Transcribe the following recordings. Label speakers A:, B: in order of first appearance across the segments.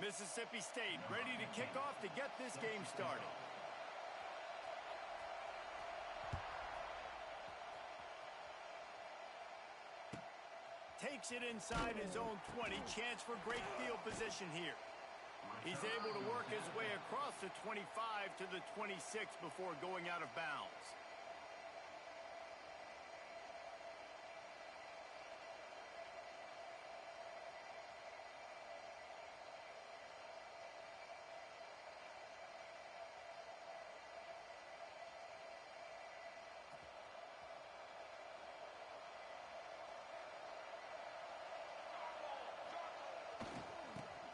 A: Mississippi State ready to kick off to get this game started. Takes it inside his own 20. Chance for great field position here. He's able to work his way across the 25 to the 26 before going out of bounds.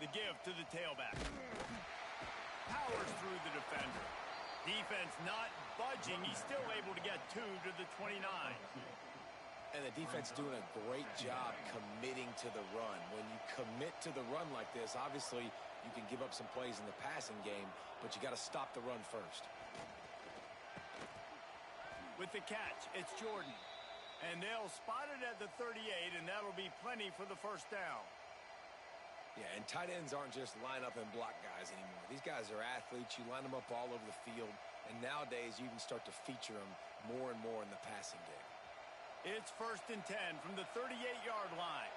A: The give to the tailback. Powers through the defender. Defense not budging. He's still able to get 2 to the 29.
B: And the defense doing a great job committing to the run. When you commit to the run like this, obviously you can give up some plays in the passing game, but you got to stop the run first.
A: With the catch, it's Jordan. And they'll spot it at the 38, and that'll be plenty for the first down.
B: Yeah, and tight ends aren't just line up and block guys anymore. These guys are athletes. You line them up all over the field, and nowadays you even start to feature them more and more in the passing game.
A: It's 1st and 10 from the 38-yard line.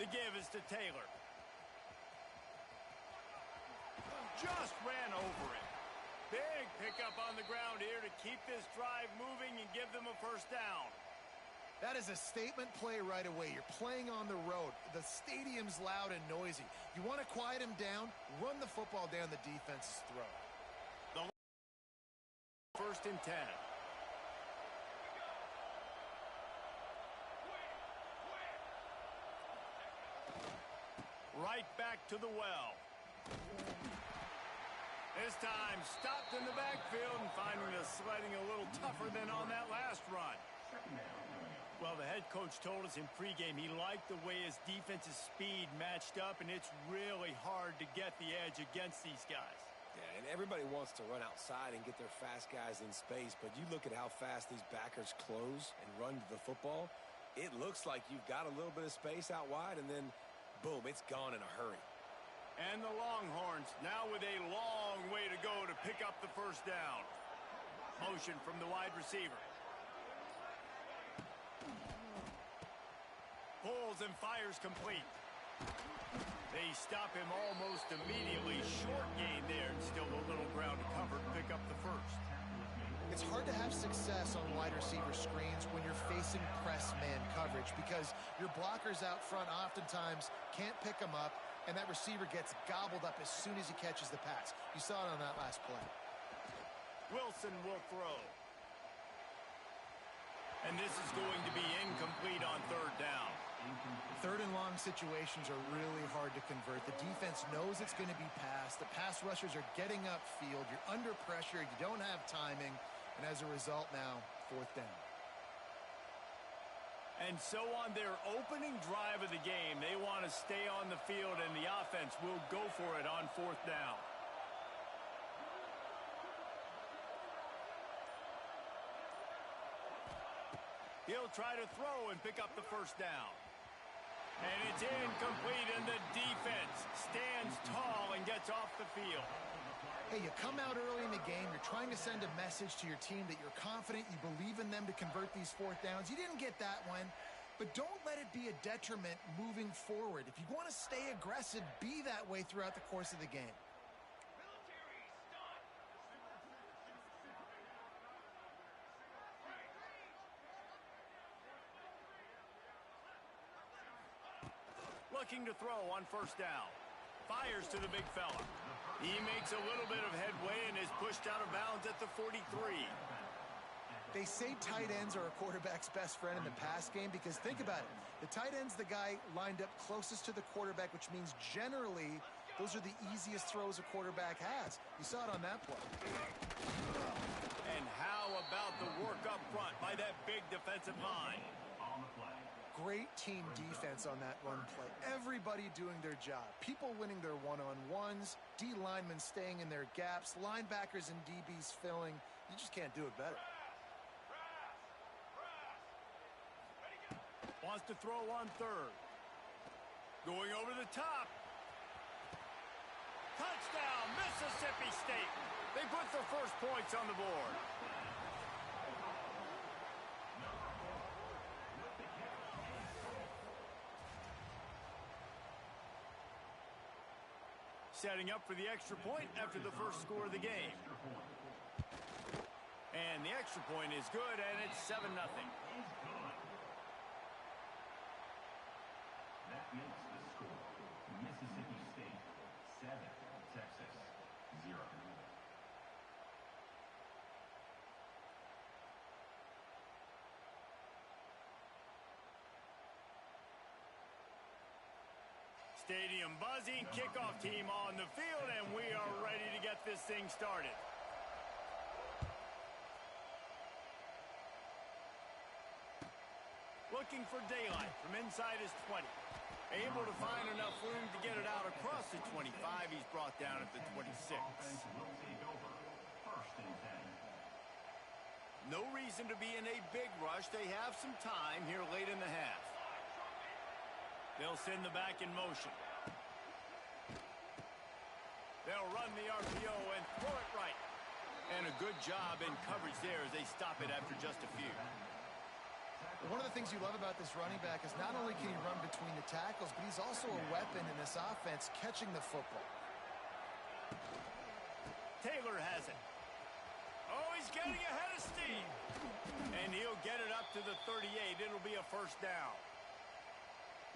A: The give is to Taylor. Just ran over it. Big pickup on the ground here to keep this drive moving and give them a first down.
C: That is a statement play right away. You're playing on the road. The stadium's loud and noisy. You want to quiet him down, run the football down the defense's throat.
A: 1st and 10. Right back to the well. This time stopped in the backfield and finding the sledding a little tougher than on that last run. Well, the head coach told us in pregame he liked the way his defense's speed matched up, and it's really hard to get the edge against these guys.
B: Yeah, and everybody wants to run outside and get their fast guys in space, but you look at how fast these backers close and run to the football, it looks like you've got a little bit of space out wide, and then, boom, it's gone in a hurry.
A: And the Longhorns now with a long way to go to pick up the first down. Motion from the wide receiver. Pulls and fires complete. They stop him almost immediately. Short gain there and still a little ground to cover to pick up the first.
C: It's hard to have success on wide receiver screens when you're facing press man coverage because your blockers out front oftentimes can't pick them up, and that receiver gets gobbled up as soon as he catches the pass. You saw it on that last play.
A: Wilson will throw. And this is going to be incomplete on 3rd down.
C: 3rd and long situations are really hard to convert. The defense knows it's going to be passed. The pass rushers are getting upfield. You're under pressure. You don't have timing. And as a result now, 4th down.
A: And so on their opening drive of the game, they want to stay on the field, and the offense will go for it on 4th down. He'll try to throw and pick up the first down. And it's incomplete, and the defense stands tall and gets off the field.
C: Hey, you come out early in the game, you're trying to send a message to your team that you're confident, you believe in them to convert these 4th downs. You didn't get that one, but don't let it be a detriment moving forward. If you want to stay aggressive, be that way throughout the course of the game.
A: Looking to throw on 1st down. Fires to the big fella. He makes a little bit of headway and is pushed out of bounds at the 43.
C: They say tight ends are a quarterback's best friend in the pass game because think about it. The tight end's the guy lined up closest to the quarterback, which means generally those are the easiest throws a quarterback has. You saw it on that play.
A: And how about the work up front by that big defensive line?
C: Great team defense on that run play. Everybody doing their job. People winning their one-on-ones, D linemen staying in their gaps, linebackers and DBs filling. You just can't do it better.
A: wants to throw on third. Going over the top. Touchdown, Mississippi State. They put their first points on the board. Setting up for the extra point after the first score of the game. And the extra point is good, and it's 7-0.
D: That makes the score Mississippi State 7, Texas 0.
A: Stadium buzzing, kickoff team on the field, and we are ready to get this thing started. Looking for daylight from inside his 20. Able to find enough room to get it out across the 25. He's brought down at the 26. No reason to be in a big rush. They have some time here late in the half. They'll send the back in motion. They'll run the RPO and throw it right. And a good job in coverage there as they stop it after just a few.
C: One of the things you love about this running back is not only can he run between the tackles, but he's also a weapon in this offense catching the football.
A: Taylor has it. Oh, he's getting ahead of steam. And he'll get it up to the 38. It'll be a first down.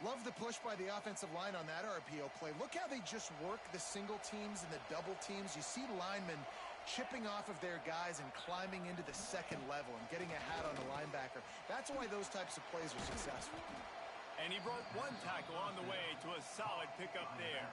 C: Love the push by the offensive line on that RPO play. Look how they just work the single teams and the double teams. You see linemen chipping off of their guys and climbing into the second level and getting a hat on the linebacker. That's why those types of plays are successful.
A: And he broke one tackle on the way to a solid pickup there.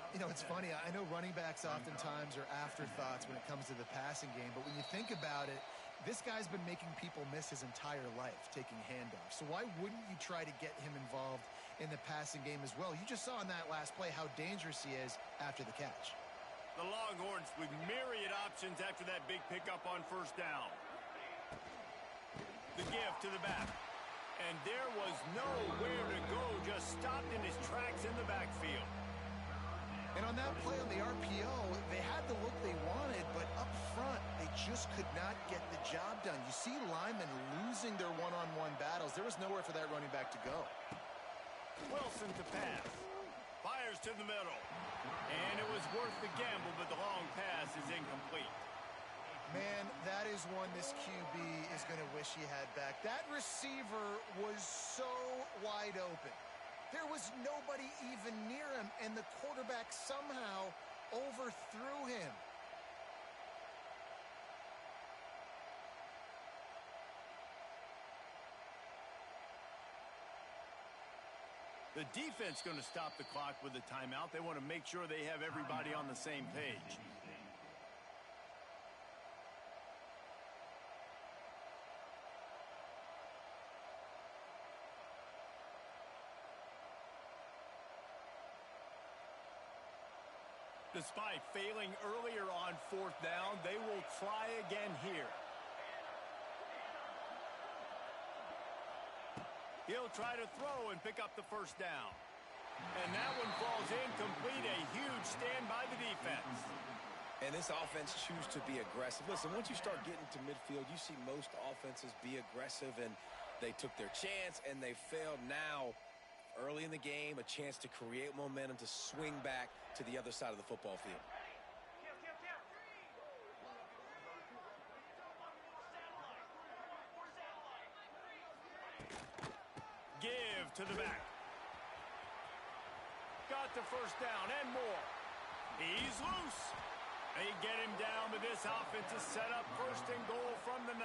C: You know, it's funny. I know running backs oftentimes are afterthoughts when it comes to the passing game, but when you think about it, this guy's been making people miss his entire life taking handoffs. So why wouldn't you try to get him involved in the passing game as well? You just saw in that last play how dangerous he is after the catch.
A: The Longhorns with myriad options after that big pickup on first down. The give to the back. And there was nowhere to go, just stopped in his tracks in the backfield.
C: And on that play on the RPO, they had the look they wanted, but up front, they just could not get the job done. You see linemen losing their one-on-one battles. There was nowhere for that running back to go.
A: Wilson to pass. Fires to the middle. And it was worth the gamble, but the long pass is incomplete.
C: Man, that is one this QB is going to wish he had back. That receiver was so wide open. There was nobody even near him, and the quarterback somehow overthrew him.
A: The defense going to stop the clock with a timeout. They want to make sure they have everybody on the same page. Despite failing earlier on fourth down, they will try again here. He'll try to throw and pick up the first down. And that one falls incomplete. A huge stand by the defense.
B: And this offense chooses to be aggressive. Listen, once you start getting to midfield, you see most offenses be aggressive, and they took their chance, and they failed. Now, early in the game, a chance to create momentum to swing back to the other side of the football field.
A: Give to the back. Got the first down and more. He's loose. They get him down, but this offense is set up first and goal from the 9.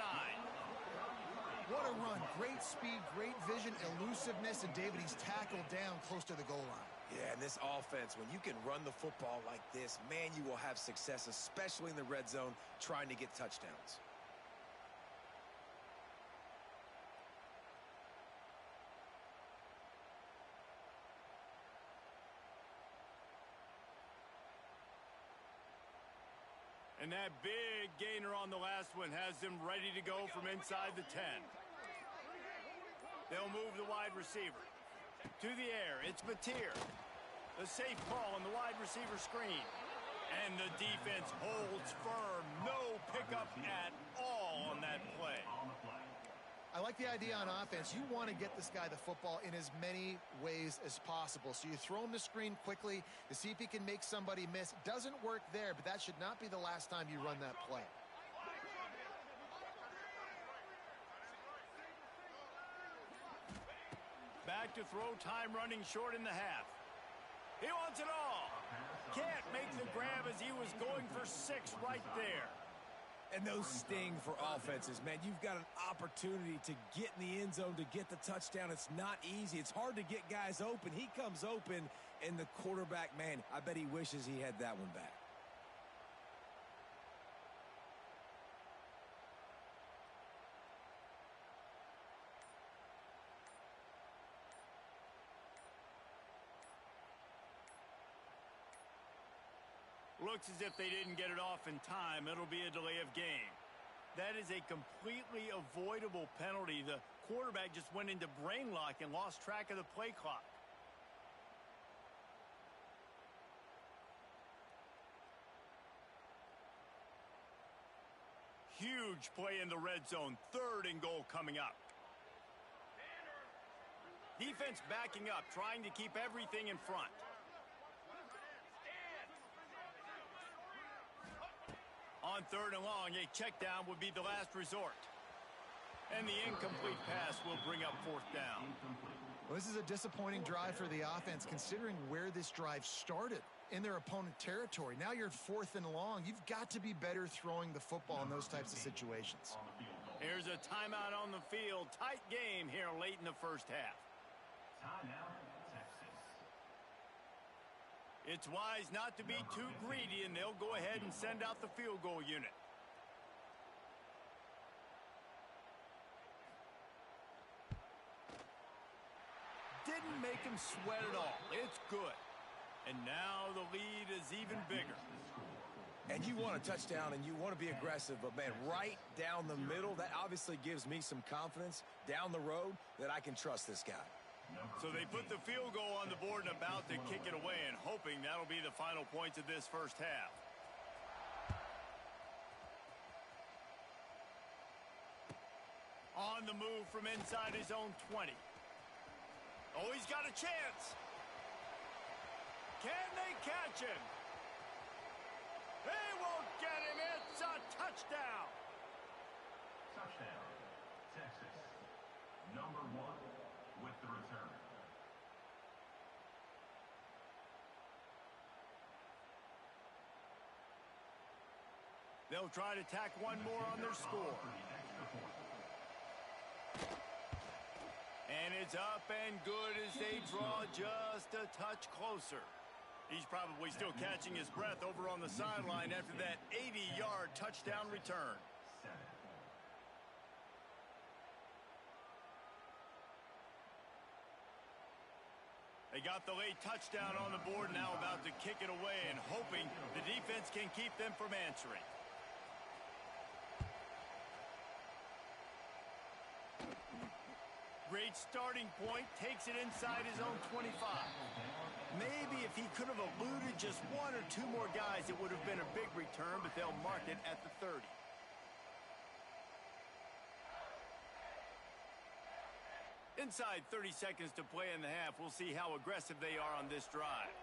C: What a run. Great speed, great vision, elusiveness, and David, he's tackled down close to the goal line.
B: Yeah, and this offense, when you can run the football like this, man, you will have success, especially in the red zone, trying to get touchdowns.
A: And that big gainer on the last one has them ready to go from inside the 10. They'll move the wide receiver. To the air, it's Mateer. The safe call on the wide receiver screen. And the defense holds firm. No pickup at all on that play.
C: I like the idea on offense. You want to get this guy the football in as many ways as possible. So you throw him the screen quickly to see if he can make somebody miss. Doesn't work there, but that should not be the last time you run that play.
A: Back to throw, time running short in the half. He wants it all. Can't make the grab as he was going for 6 right there.
B: And those sting for offenses, man. You've got an opportunity to get in the end zone, to get the touchdown. It's not easy. It's hard to get guys open. He comes open, and the quarterback, man, I bet he wishes he had that one back.
A: Looks as if they didn't get it off in time. It'll be a delay of game. That is a completely avoidable penalty. The quarterback just went into brain lock and lost track of the play clock. Huge play in the red zone. 3rd and goal coming up. Defense backing up, trying to keep everything in front. On 3rd and long, a check down would be the last resort. And the incomplete pass will bring up 4th down.
C: Well, this is a disappointing drive for the offense, considering where this drive started in their opponent territory. Now you're at 4th and long. You've got to be better throwing the football in those types of situations.
A: Here's a timeout on the field. Tight game here late in the first half.
D: Timeout, Texas.
A: It's wise not to be too greedy, and they'll go ahead and send out the field goal unit. Didn't make him sweat at all. It's good. And now the lead is even bigger.
B: And you want a touchdown and you want to be aggressive, but man, right down the middle, that obviously gives me some confidence down the road that I can trust this guy.
A: So they put the field goal on the board and about to kick it away, and hoping that'll be the final points of this first half. On the move from inside his own 20. Oh, he's got a chance. Can they catch him? They won't get him. It's a touchdown.
D: Touchdown, Texas. Number 1 with the return.
A: They'll try to tack one more on their score. And it's up and good as they draw just a touch closer. He's probably still catching his breath over on the sideline after that 80-yard touchdown return. They got the late touchdown on the board, now about to kick it away and hoping the defense can keep them from answering. Great starting point, takes it inside his own 25. Maybe if he could have eluded just 1 or 2 more guys, it would have been a big return, but they'll mark it at the 30. Inside 30 seconds to play in the half. We'll see how aggressive they are on this drive.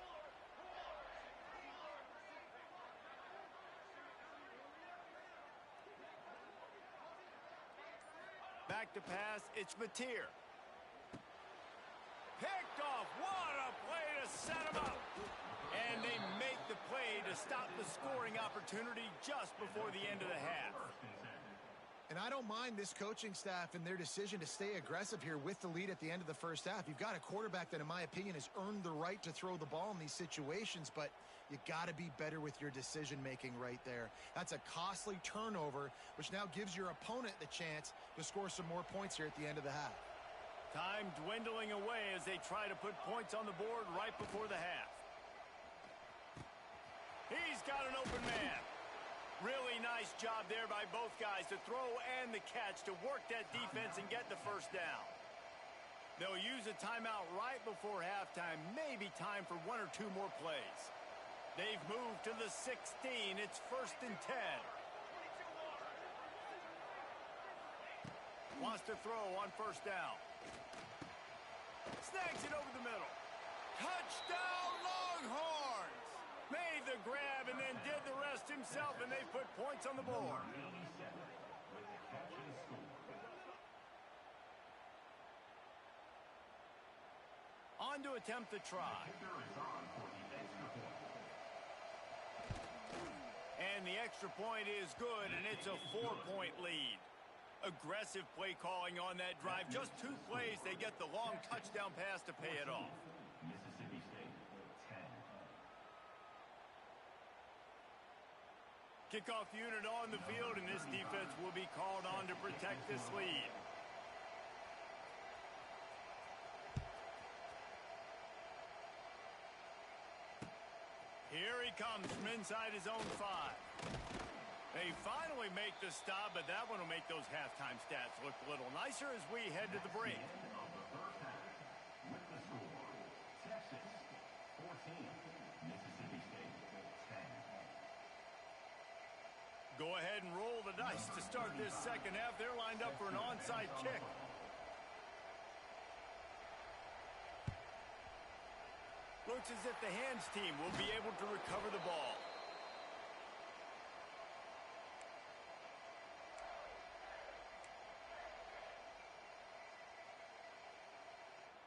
A: Back to pass, it's Mateer. Picked off, what a play to set him up. And they make the play to stop the scoring opportunity just before the end of the half.
C: And I don't mind this coaching staff and their decision to stay aggressive here with the lead at the end of the first half. You've got a quarterback that, in my opinion, has earned the right to throw the ball in these situations, but you got to be better with your decision-making right there. That's a costly turnover, which now gives your opponent the chance to score some more points here at the end of the half.
A: Time dwindling away as they try to put points on the board right before the half. He's got an open man. Really nice job there by both guys to throw and the catch to work that defense and get the first down. They'll use a timeout right before halftime, maybe time for 1 or 2 more plays. They've moved to the 16. It's 1st and 10. Wants to throw on 1st down. Snags it over the middle. Touchdown, Longhorns! Made the grab and then did the rest himself, and they put points on the board. On to attempt the try. And the extra point is good, and it's a 4-point lead. Aggressive play calling on that drive. Just 2 plays, they get the long touchdown pass to pay it off.
D: Mississippi State, 10.
A: Kickoff unit on the field, and this defense will be called on to protect this lead. Here he comes from inside his own 5. They finally make the stop, but that one will make those halftime stats look a little nicer as we head to the break.
D: With the score, Texas 14, Mississippi State 10.
A: Go ahead and roll the dice to start this second half. They're lined up for an onside kick. Looks as if the hands team will be able to recover the ball.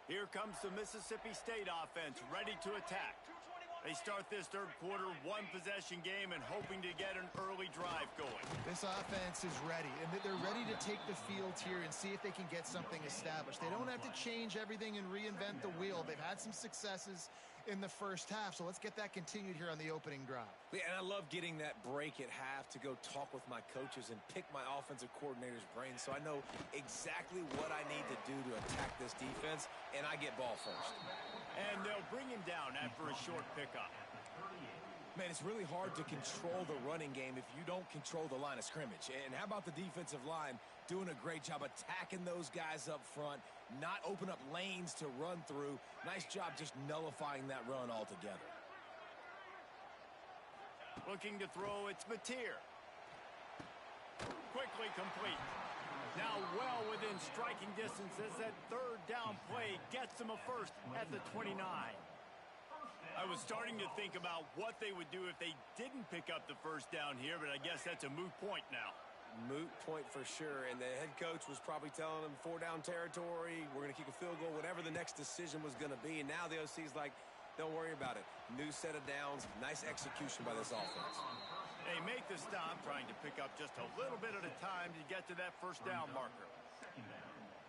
A: Here comes the Mississippi State offense, ready to attack. They start this 3rd quarter, 1-possession game, and hoping to get an early drive going.
C: This offense is ready, and they're ready to take the field here and see if they can get something established. They don't have to change everything and reinvent the wheel. They've had some successes in the first half, so let's get that continued here on the opening drive.
B: Yeah, and I love getting that break at half to go talk with my coaches and pick my offensive coordinator's brains so I know exactly what I need to do to attack this defense, and I get ball first.
A: And they'll bring him down after a short pickup.
B: Man, it's really hard to control the running game if you don't control the line of scrimmage. And how about the defensive line doing a great job attacking those guys up front, not open up lanes to run through. Nice job just nullifying that run altogether.
A: Looking to throw, it's Mateer. Quickly complete. Now well within striking distance as that 3rd down play gets them a first at the 29. I was starting to think about what they would do if they didn't pick up the 1st down here, but I guess that's a moot point now.
B: Moot point for sure, and the head coach was probably telling them 4-down territory, we're going to kick a field goal, whatever the next decision was going to be, and now the OC's like, don't worry about it. New set of downs, nice execution by this offense.
A: They make the stop, trying to pick up just a little bit at a time to get to that 1st down marker.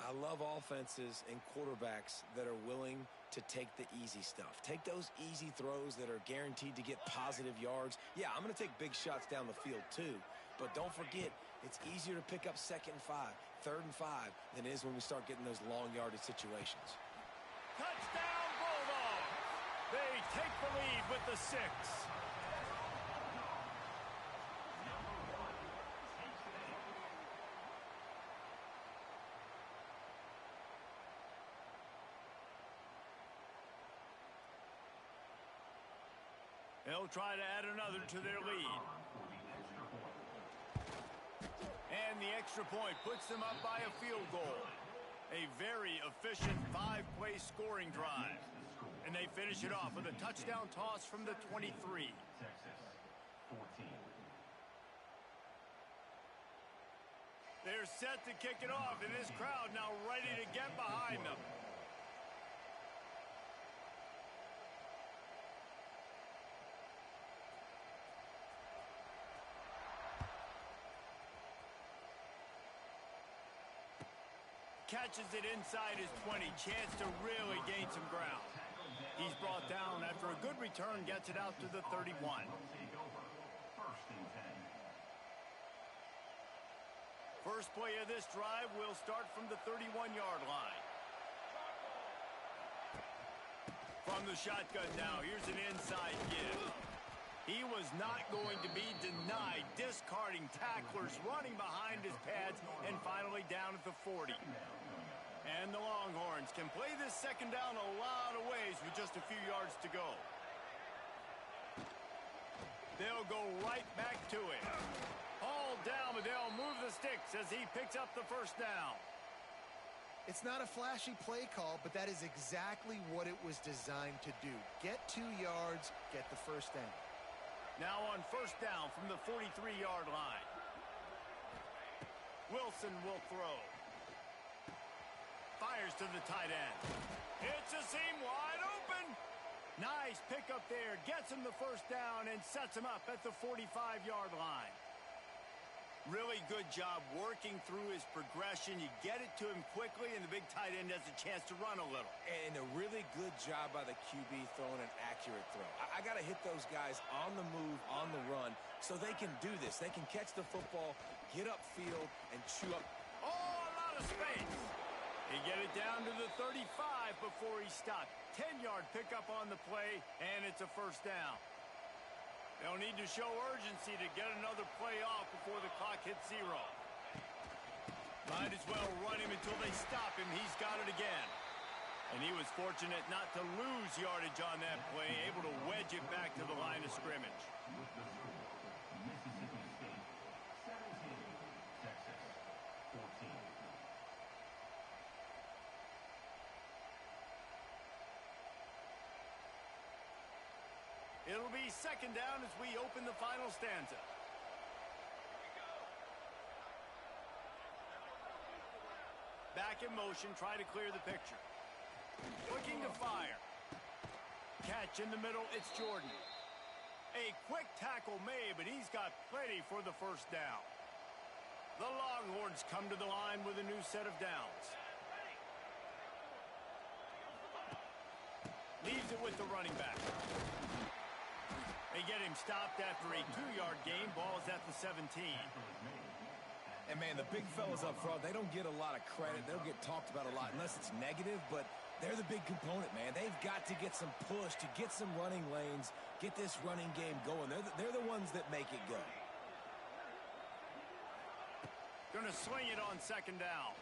B: I love offenses and quarterbacks that are willing to take the easy stuff. Take those easy throws that are guaranteed to get positive yards. Yeah, I'm going to take big shots down the field too, but don't forget, it's easier to pick up 2nd and 5, 3rd and 5 than it is when we start getting those long yardage situations.
A: Touchdown, Bulldogs! They take the lead with the 6. They'll try to add another to their lead. And the extra point puts them up by a field goal. A very efficient 5-play scoring drive. And they finish it off with a touchdown toss from the 23.
D: Texas 14.
A: They're set to kick it off, and this crowd now ready to get behind them. Catches it inside his 20. Chance to really gain some ground. He's brought down after a good return, gets it out to the 31. First play of this drive will start from the 31-yard line. From the shotgun now, here's an inside give. He was not going to be denied, discarding tacklers, running behind his pads, and finally down at the 40. And the Longhorns can play this second down a lot of ways with just a few yards to go. They'll go right back to it. Hauled down, but they'll move the sticks as he picks up the first down.
C: It's not a flashy play call, but that is exactly what it was designed to do. Get 2 yards, get the first down.
A: Now on first down from the 43-yard line. Wilson will throw. Fires to the tight end. It's a seam wide open. Nice pickup there. Gets him the first down and sets him up at the 45-yard line. Really good job working through his progression. You get it to him quickly, and the big tight end has a chance to run a little.
B: And a really good job by the QB throwing an accurate throw. I got to hit those guys on the move, on the run, so they can do this. They can catch the football, get upfield, and chew up.
A: Oh, a lot of space. He get it down to the 35 before he stopped. 10-yard pickup on the play, and it's a first down. They'll need to show urgency to get another play off before the clock hits 0. Might as well run him until they stop him. He's got it again. And he was fortunate not to lose yardage on that play, able to wedge it back to the line of scrimmage.
D: Mississippi State 17, Texas 14.
A: It'll be second down as we open the final stanza. Back in motion, try to clear the picture. Looking to fire. Catch in the middle, it's Jordan. A quick tackle made, but he's got plenty for the first down. The Longhorns come to the line with a new set of downs. Leaves it with the running back. They get him stopped after a 2-yard gain. Ball's at the 17.
B: And, man, the big fellas up front, they don't get a lot of credit. They'll get talked about a lot unless it's negative, but they're the big component, man. They've got to get some push to get some running lanes, get this running game going. They're the ones that make it go.
A: Gonna swing it on second down.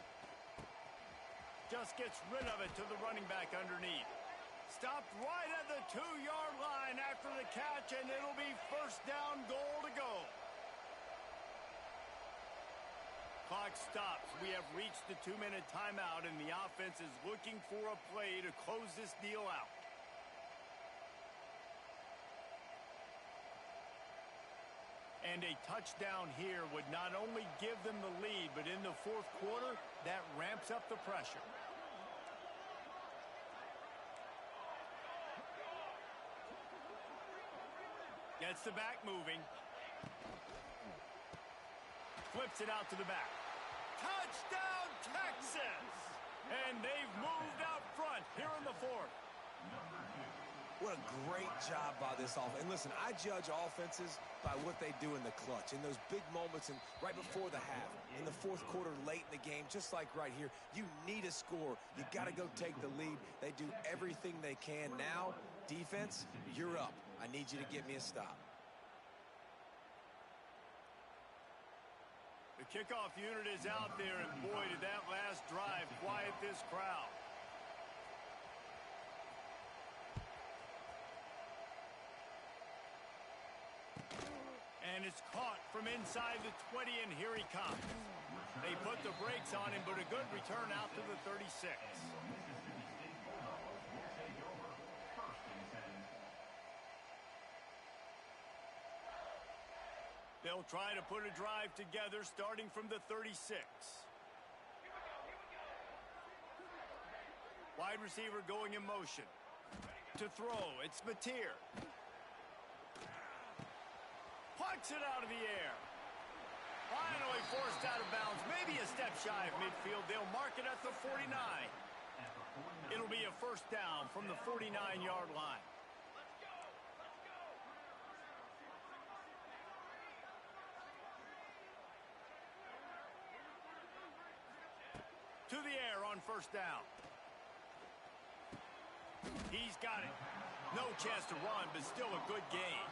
A: Just gets rid of it to the running back underneath. Stopped right at the 2-yard line after the catch, and it'll be first down, goal to go. Clock stops. We have reached the 2-minute timeout, and the offense is looking for a play to close this deal out. And a touchdown here would not only give them the lead, but in the fourth quarter, that ramps up the pressure. Gets the back moving. Flips it out to the back. Touchdown, Texas! And they've moved out front here in the fourth.
B: What a great job by this offense. And listen, I judge offenses by what they do in the clutch, in those big moments and right before the half, in the fourth quarter, late in the game, just like right here. You need a score. You got to go take the lead. They do everything they can. Now, defense, you're up. I need you to get me a stop.
A: The kickoff unit is out there, and boy, did that last drive quiet this crowd. And it's caught from inside the 20, and here he comes. They put the brakes on him, but a good return out to the 36. They'll try to put a drive together starting from the 36. Wide receiver going in motion. To throw, it's Mateer. Plucks it out of the air. Finally forced out of bounds. Maybe a step shy of midfield. They'll mark it at the 49. It'll be a first down from the 49-yard line. To the air on first down. He's got it. No chance to run, but still a good gain.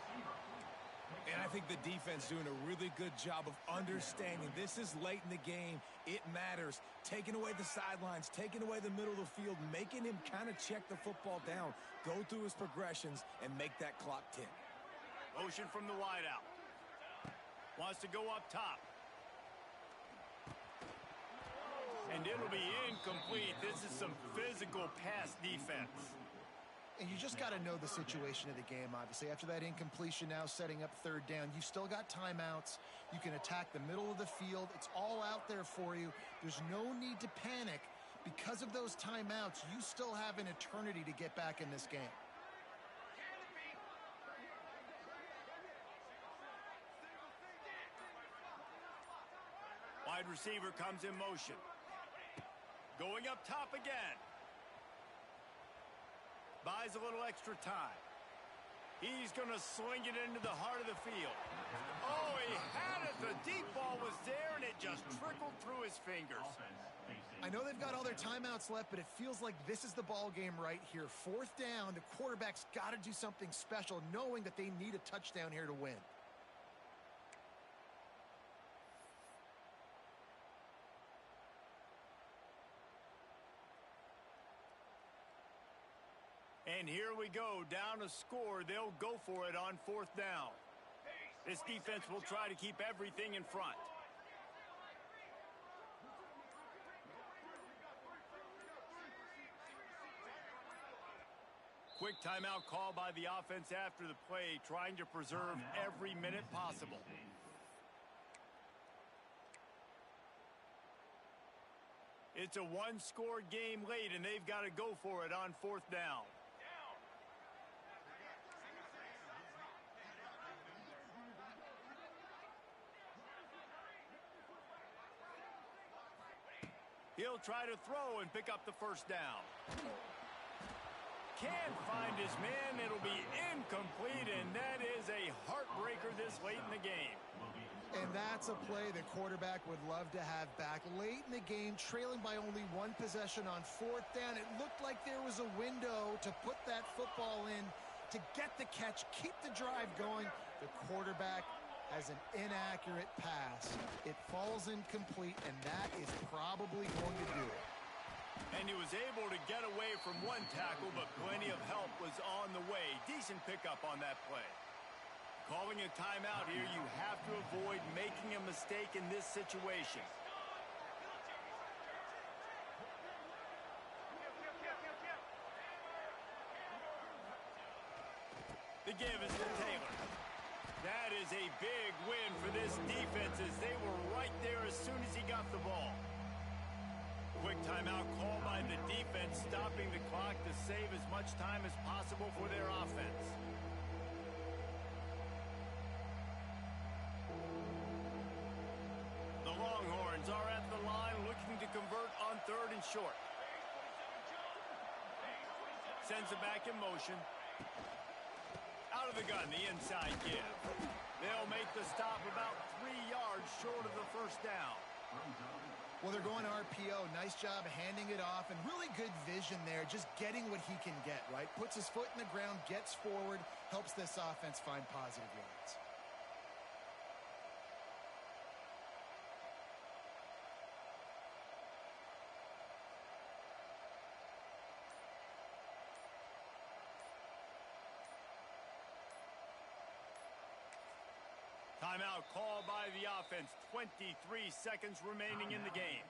B: And I think the defense doing a really good job of understanding this is late in the game. It matters. Taking away the sidelines, taking away the middle of the field, making him kind of check the football down, go through his progressions, and make that clock tick.
A: Motion from the wideout. Wants to go up top. And it'll be incomplete. This is some physical pass defense.
C: And you just got to know the situation of the game, obviously. After that incompletion, now setting up third down, you've still got timeouts. You can attack the middle of the field. It's all out there for you. There's no need to panic. Because of those timeouts, you still have an eternity to get back in this game.
A: Wide receiver comes in motion. Going up top again. Buys a little extra time. He's going to sling it into the heart of the field. Oh, he had it. The deep ball was there, and it just trickled through his fingers.
C: I know they've got all their timeouts left, but it feels like this is the ball game right here. Fourth down, the quarterback's got to do something special, knowing that they need a touchdown here to win.
A: And here we go, down a score. They'll go for it on fourth down. This defense will try to keep everything in front. Quick timeout call by the offense after the play, trying to preserve every minute possible. It's a one-score game late, and they've got to go for it on fourth down. He'll try to throw and pick up the first down. Can't find his man. It'll be incomplete, and that is a heartbreaker this late in the game.
C: And that's a play the quarterback would love to have back. Late in the game, trailing by only one possession on fourth down. It looked like there was a window to put that football in, to get the catch, keep the drive going. The quarterback has an inaccurate pass. It falls incomplete, and that is probably going to do it.
A: And he was able to get away from one tackle, but plenty of help was on the way. Decent pickup on that play. Calling a timeout here, you have to avoid making a mistake in this situation. The give is to Taylor. That is a big win for this defense as they were right there as soon as he got the ball. Quick timeout call by the defense, stopping the clock to save as much time as possible for their offense. The Longhorns are at the line looking to convert on third and short. Sends it back in motion. Out of the gun, the inside give. They'll make the stop about 3 yards short of the first down.
C: Well, they're going RPO. Nice job handing it off, and really good vision there, just getting what he can get, right? Puts his foot in the ground, gets forward, helps this offense find positive yards.
A: Timeout call by the offense. 23 seconds remaining in the game.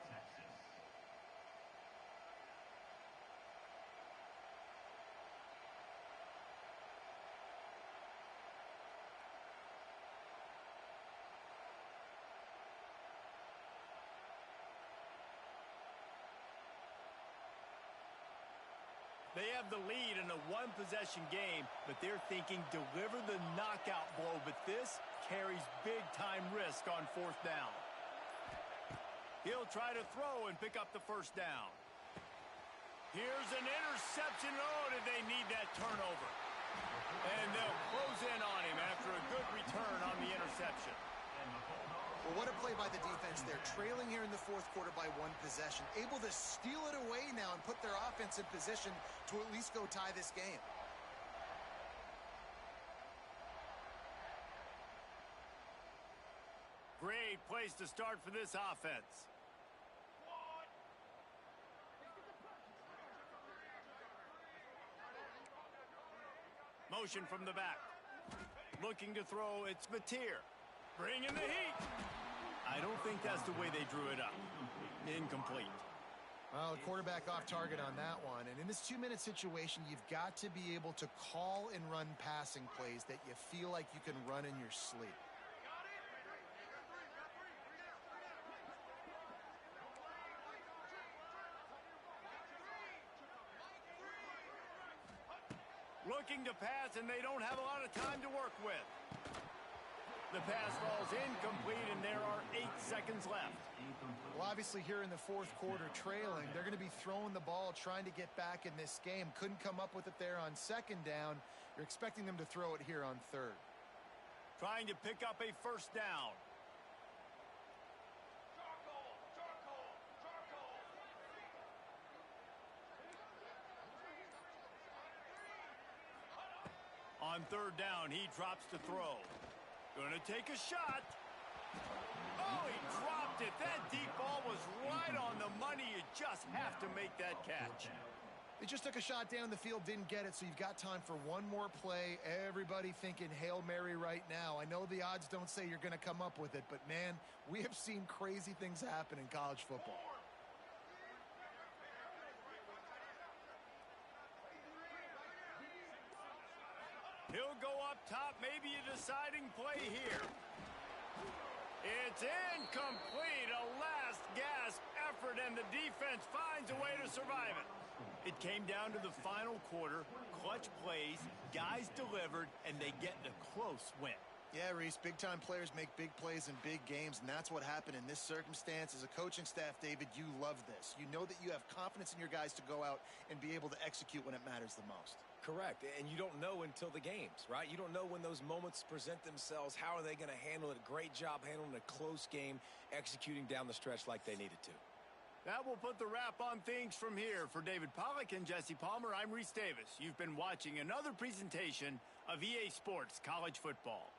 A: They have the lead in a one-possession game, but they're thinking deliver the knockout blow, but this carries big-time risk on fourth down. He'll try to throw and pick up the first down. Here's an interception. Oh, did they need that turnover? And they'll close in on him after a good return on the interception.
C: Well, what a play by the defense. They're trailing here in the fourth quarter by one possession. Able to steal it away now and put their offense in position to at least go tie this game.
A: place to start for this offense. Motion from the back. Looking to throw, it's Mateer. Bringing the heat. I don't think that's the way they drew it up. Incomplete.
C: Well, the quarterback off target on that one. And in this 2-minute situation, you've got to be able to call and run passing plays that you feel like you can run in your sleep.
A: Looking to pass, and they don't have a lot of time to work with. The pass falls incomplete, and there are 8 seconds left.
C: Well, obviously here in the fourth quarter trailing, they're going to be throwing the ball, trying to get back in this game. Couldn't come up with it there on second down. You're expecting them to throw it here on third.
A: Trying to pick up a first down. On third down, he drops to throw. Gonna take a shot. Oh, he dropped it. That deep ball was right on the money. You just have to make that catch.
C: They just took a shot down the field, didn't get it, so you've got time for one more play. Everybody thinking Hail Mary right now. I know the odds don't say you're going to come up with it, but, man, we have seen crazy things happen in college football.
A: He'll go up top, maybe a deciding play here. It's incomplete, a last gasp effort, and the defense finds a way to survive it. It came down to the final quarter, clutch plays, guys delivered, and they get the close win.
C: Yeah, Reese, big-time players make big plays in big games, and that's what happened in this circumstance. As a coaching staff, David, you love this. You know that you have confidence in your guys to go out and be able to execute when it matters the most.
B: Correct, and you don't know until the games, right? You don't know when those moments present themselves. How are they going to handle it? Great job handling a close game, executing down the stretch like they needed to.
A: That will put the wrap on things from here. For David Pollack and Jesse Palmer, I'm Reese Davis. You've been watching another presentation of EA Sports College Football.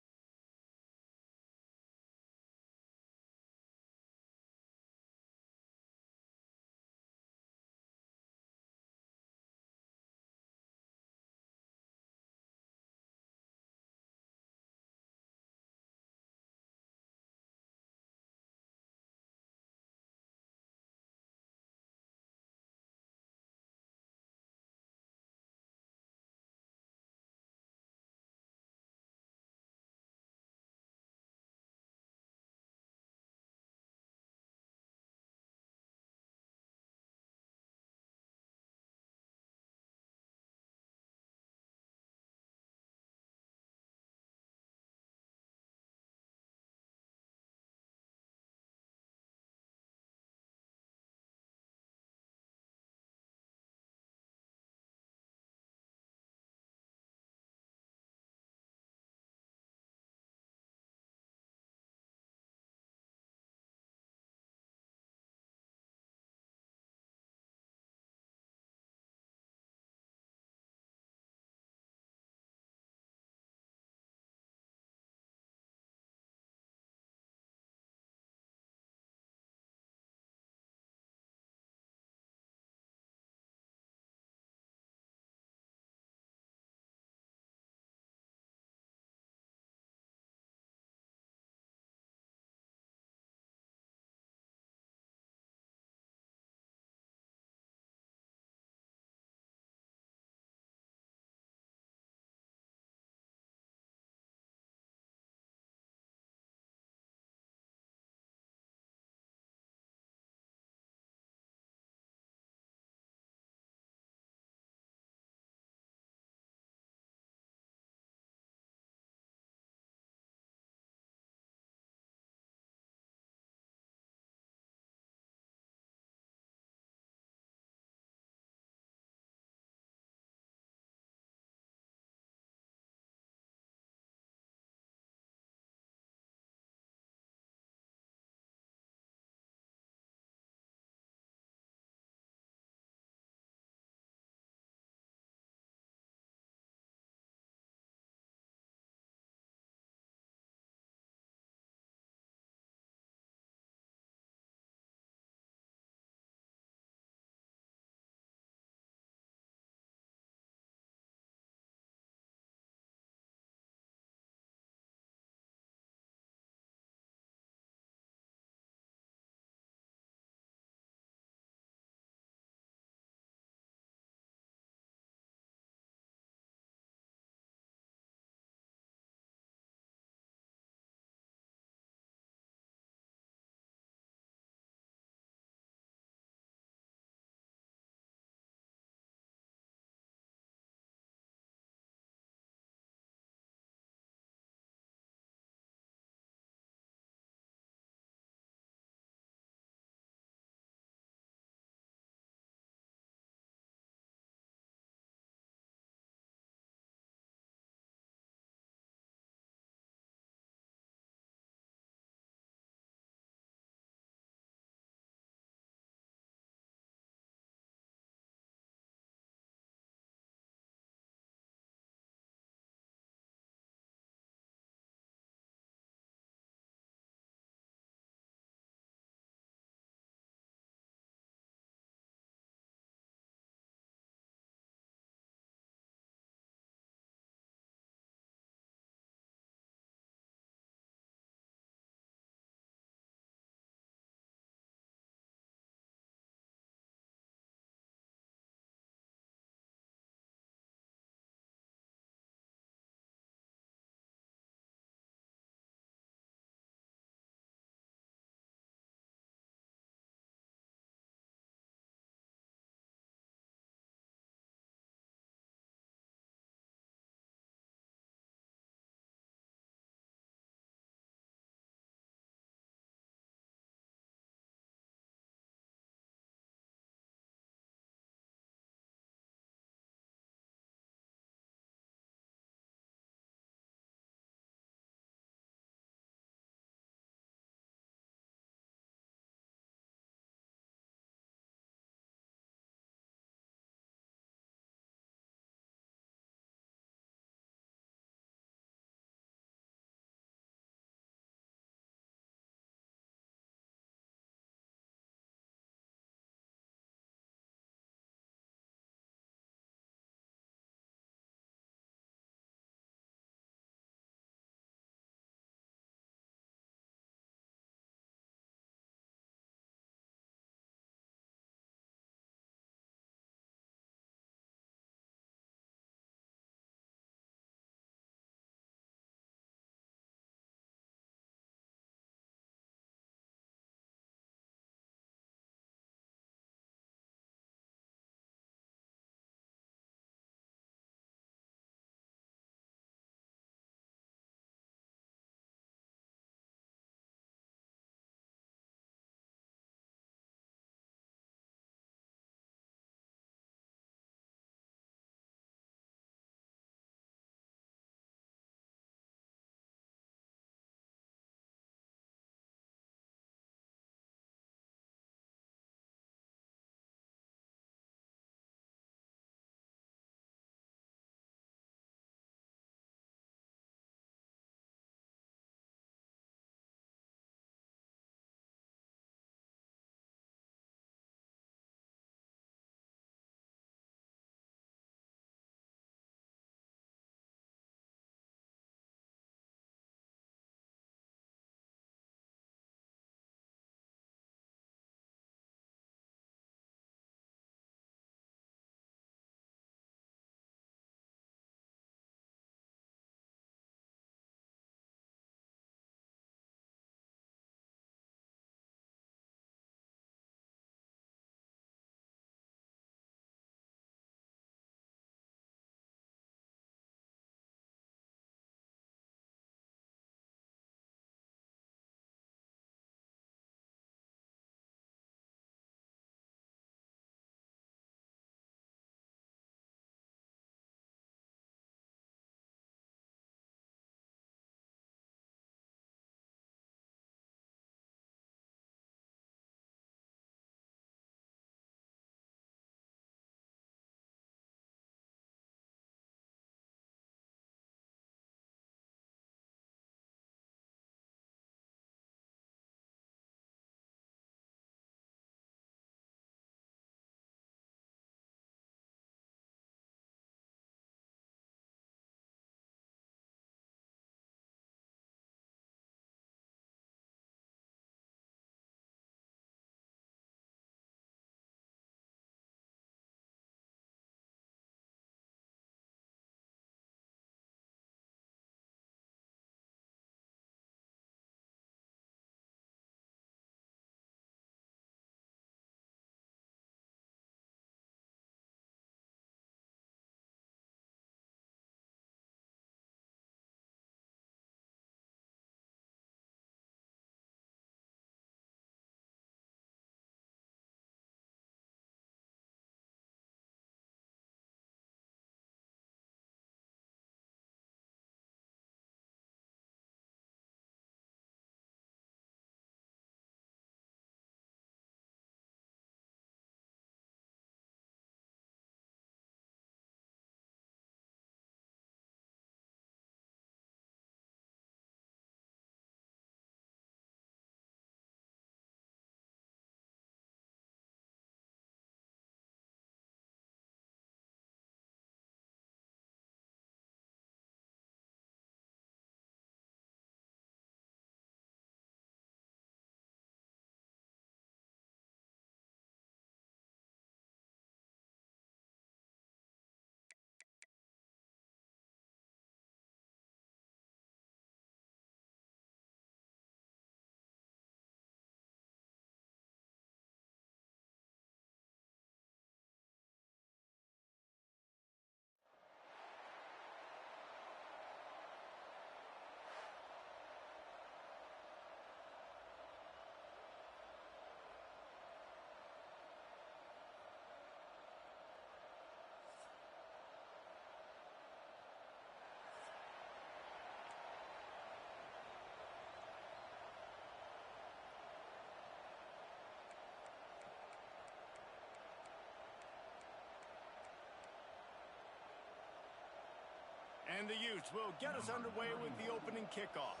A: And the Utes will get us underway with the opening kickoff.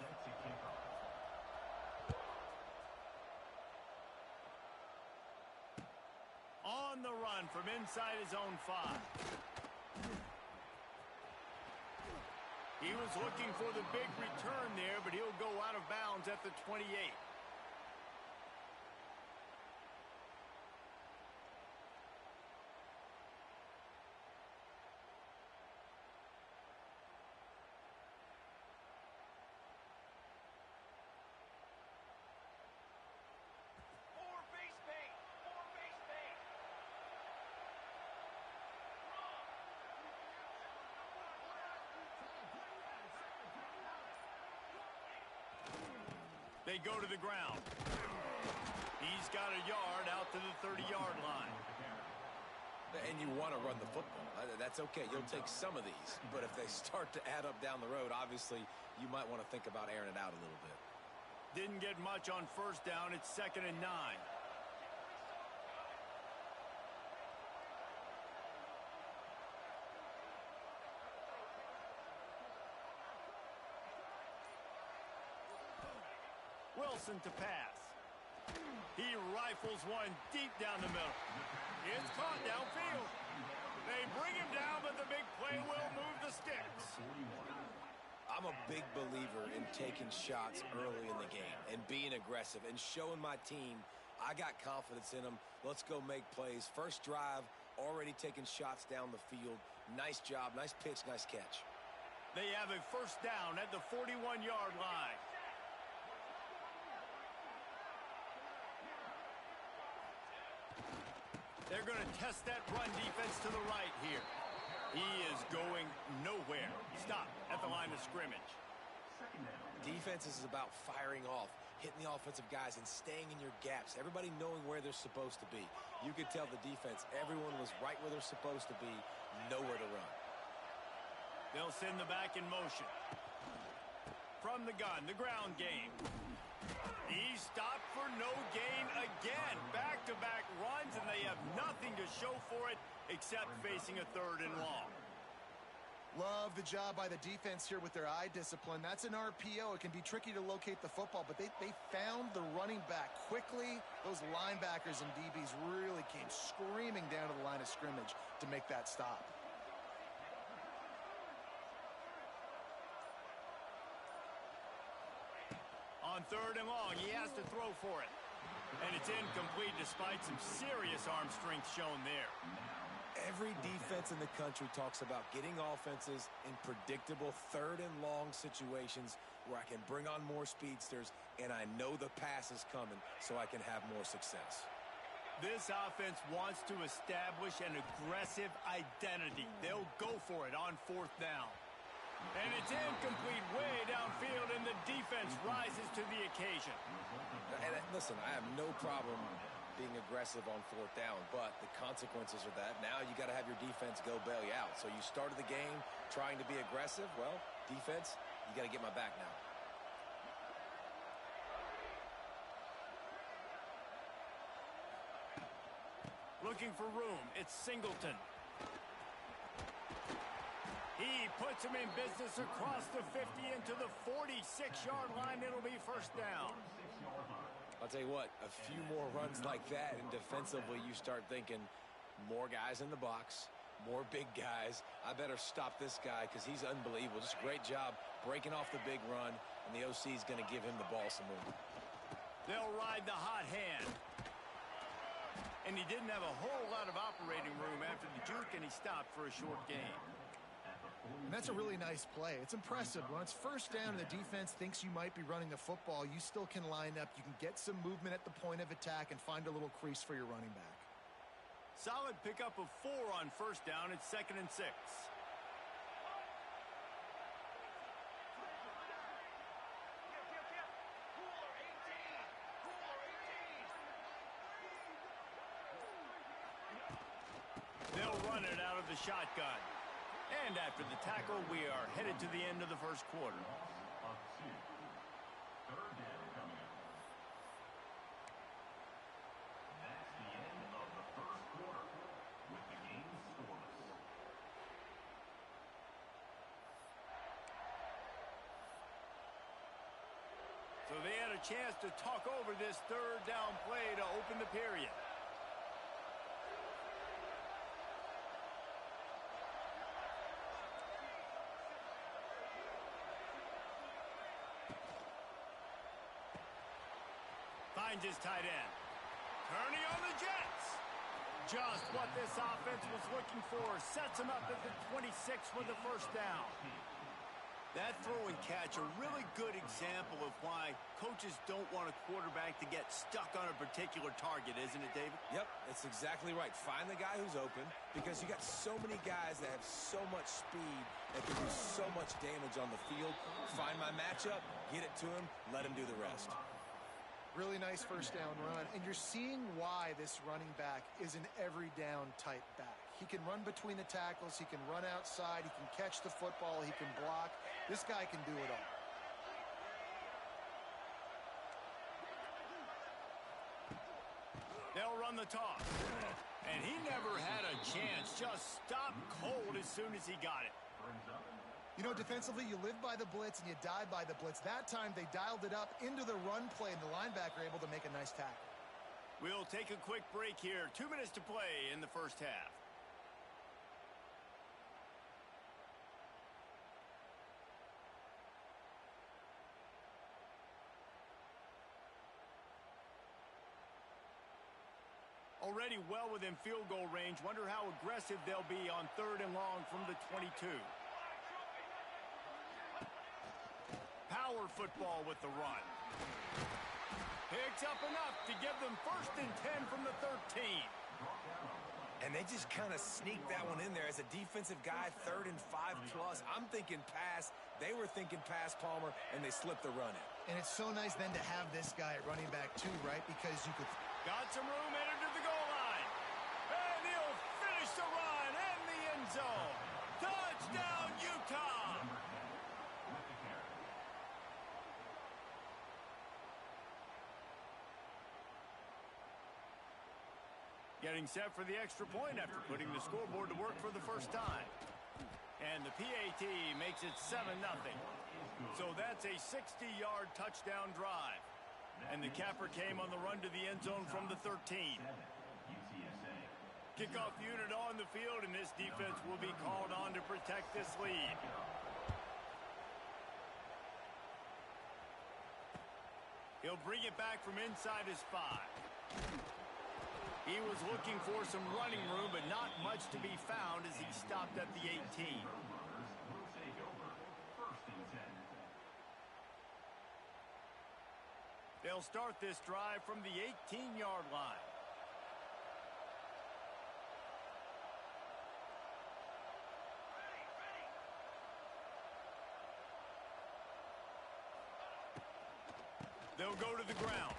A: On the run from inside his own 5. He was looking for the big return there, but he'll go out of bounds at the 28. They go to the ground. He's got a yard out to the 30-yard line.
B: And you want to run the football. That's okay. You'll take some of these. But if they start to add up down the road, obviously, you might want to think about airing it out a little bit.
A: Didn't get much on first down. It's 2nd and 9. Wilson to pass. He rifles one deep down the middle. It's caught downfield. They bring him down, but the big play will move the sticks.
B: I'm a big believer in taking shots early in the game and being aggressive and showing my team I got confidence in them. Let's go make plays. First drive, already taking shots down the field. Nice job, nice pitch, nice catch.
A: They have a first down at the 41-yard line. They're going to test that run defense to the right here. He is going nowhere. Stop at the line of scrimmage.
B: Defense is about firing off, hitting the offensive guys, and staying in your gaps. Everybody knowing where they're supposed to be. You could tell the defense, everyone was right where they're supposed to be, nowhere to run.
A: They'll send the back in motion. From the gun, the ground game. He stopped for no gain again. Back-to-back runs, and they have nothing to show for it except facing a 3rd and long.
C: Love the job by the defense here with their eye discipline. That's an RPO. It can be tricky to locate the football, but they found the running back quickly. Those linebackers and DBs really came screaming down to the line of scrimmage to make that stop.
A: On 3rd and long, he has to throw for it. And it's incomplete despite some serious arm strength shown there.
B: Every defense in the country talks about getting offenses in predictable 3rd and long situations where I can bring on more speedsters and I know the pass is coming so I can have more success.
A: This offense wants to establish an aggressive identity. They'll go for it on 4th down. And it's incomplete way downfield, and the defense rises to the occasion.
B: And listen, I have no problem being aggressive on 4th down, but the consequences are that now you got to have your defense go bail you out. So you started the game trying to be aggressive. Well, defense, you got to get my back now.
A: Looking for room. It's Singleton. He puts him in business across the 50 into the 46-yard line. It'll be first down.
B: I'll tell you what, a few more runs like that, and defensively you start thinking more guys in the box, more big guys. I better stop this guy because he's unbelievable. Just a great job breaking off the big run, and the OC is going to give him the ball some more.
A: They'll ride the hot hand. And he didn't have a whole lot of operating room after the juke, and he stopped for a short gain.
C: And that's a really nice play. It's impressive. When it's first down and the defense thinks you might be running the football, you still can line up. You can get some movement at the point of attack and find a little crease for your running back.
A: Solid pickup of 4 on first down. It's 2nd and 6. They'll run it out of the shotgun. And after the tackle, we are headed to the end of the first quarter.
D: That's the end of the first quarter with the game scoreless.
A: So they had a chance to talk over this third down play to open the period. Finds his tight end. Turning on the Jets. Just what this offense was looking for. Sets him up at the 26 for the first down. That throw and catch, a really good example of why coaches don't want a quarterback to get stuck on a particular target, isn't it, David?
B: Yep, that's exactly right. Find the guy who's open because you got so many guys that have so much speed that can do so much damage on the field. Find my matchup, get it to him, let him do the rest.
C: Really nice first down run, and you're seeing why this running back is an every down type back. He can run between the tackles, he can run outside, he can catch the football, he can block. This guy can do it all.
A: They'll run the toss. And he never had a chance, just stopped cold as soon as he got it.
C: You know, defensively, you live by the blitz and you die by the blitz. That time, they dialed it up into the run play, and the linebacker able to make a nice tackle.
A: We'll take a quick break here. 2 minutes to play in the first half. Already well within field goal range. Wonder how aggressive they'll be on 3rd and long from the 22. Power football with the run. Picks up enough to give them 1st and 10 from the 13.
B: And they just kind of sneaked that one in there as a defensive guy, 3rd and 5+. I'm thinking pass. They were thinking pass, Palmer, and they slipped the run in.
C: And it's so nice then to have this guy at running back too, right? Because you could...
A: Got some room, entered to the goal line. And he'll finish the run in the end zone. Touchdown, Utah! Getting set for the extra point after putting the scoreboard to work for the first time. And the PAT makes it 7-0. So that's a 60-yard touchdown drive. And the capper came on the run to the end zone from the 13. Kickoff unit on the field, and this defense will be called on to protect this lead. He'll bring it back from inside his 5. He was looking for some running room, but not much to be found as he stopped at the 18. They'll start this drive from the 18-yard line. They'll go to the ground.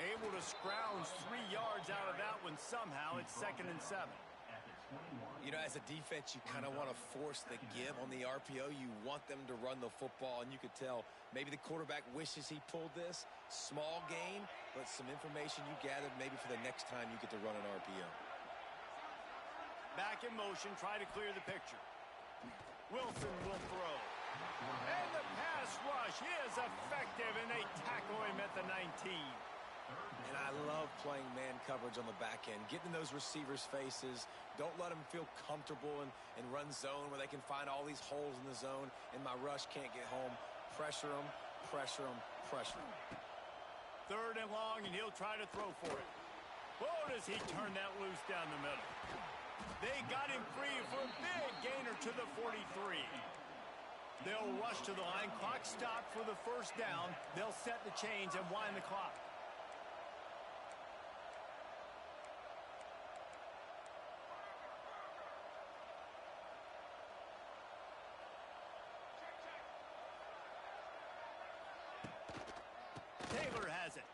A: Able to scrounge 3 yards out of that one somehow. It's 2nd and 7.
B: You know, as a defense, you kind of want to force the give on the RPO. You want them to run the football, and you could tell maybe the quarterback wishes he pulled this. Small gain, but some information you gathered maybe for the next time you get to run an RPO.
A: Back in motion, try to clear the picture. Wilson will throw. And the pass rush is effective, and they tackle him at the 19.
B: And I love playing man coverage on the back end, getting in those receivers' faces. Don't let them feel comfortable and run zone where they can find all these holes in the zone, and my rush can't get home. Pressure them, pressure them, pressure them.
A: 3rd and long, and he'll try to throw for it. Oh, does he turn that loose down the middle. They got him free for a big gainer to the 43. They'll rush to the line. Clock stopped for the 1st down. They'll set the chains and wind the clock. Taylor has it.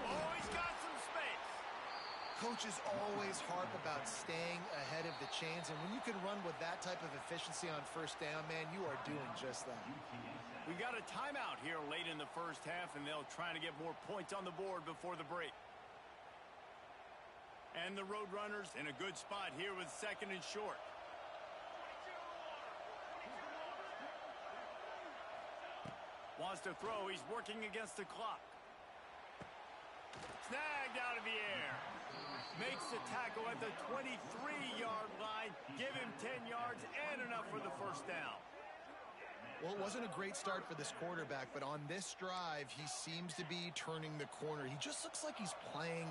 A: Oh, he's got some space.
C: Coaches always harp about staying ahead of the chains, and when you can run with that type of efficiency on 1st down, man, you are doing just that.
A: We got a timeout here late in the first half, and they'll try to get more points on the board before the break. And the Roadrunners in a good spot here with 2nd and short. Wants to throw. He's working against the clock. Snagged out of the air. Makes the tackle at the 23-yard line. Give him 10 yards and enough for the first down.
C: Well, it wasn't a great start for this quarterback, but on this drive, he seems to be turning the corner. He just looks like he's playing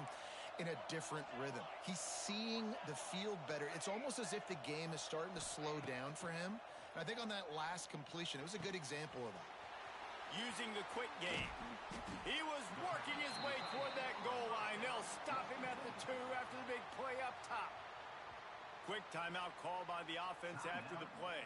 C: in a different rhythm. He's seeing the field better. It's almost as if the game is starting to slow down for him. And I think on that last completion, it was a good example of that.
A: Using the quick game. He was working his way toward that goal line. They'll stop him at the 2 after the big play up top. Quick timeout called by the offense after the play.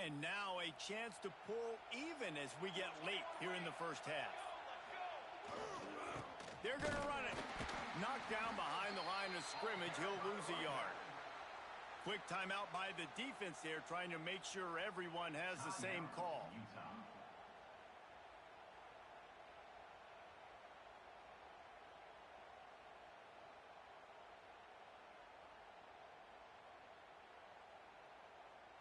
A: And now a chance to pull even as we get late here in the first half. They're going to run it. Knocked down behind the line of scrimmage. He'll lose a yard. Quick timeout by the defense there, trying to make sure everyone has the same call.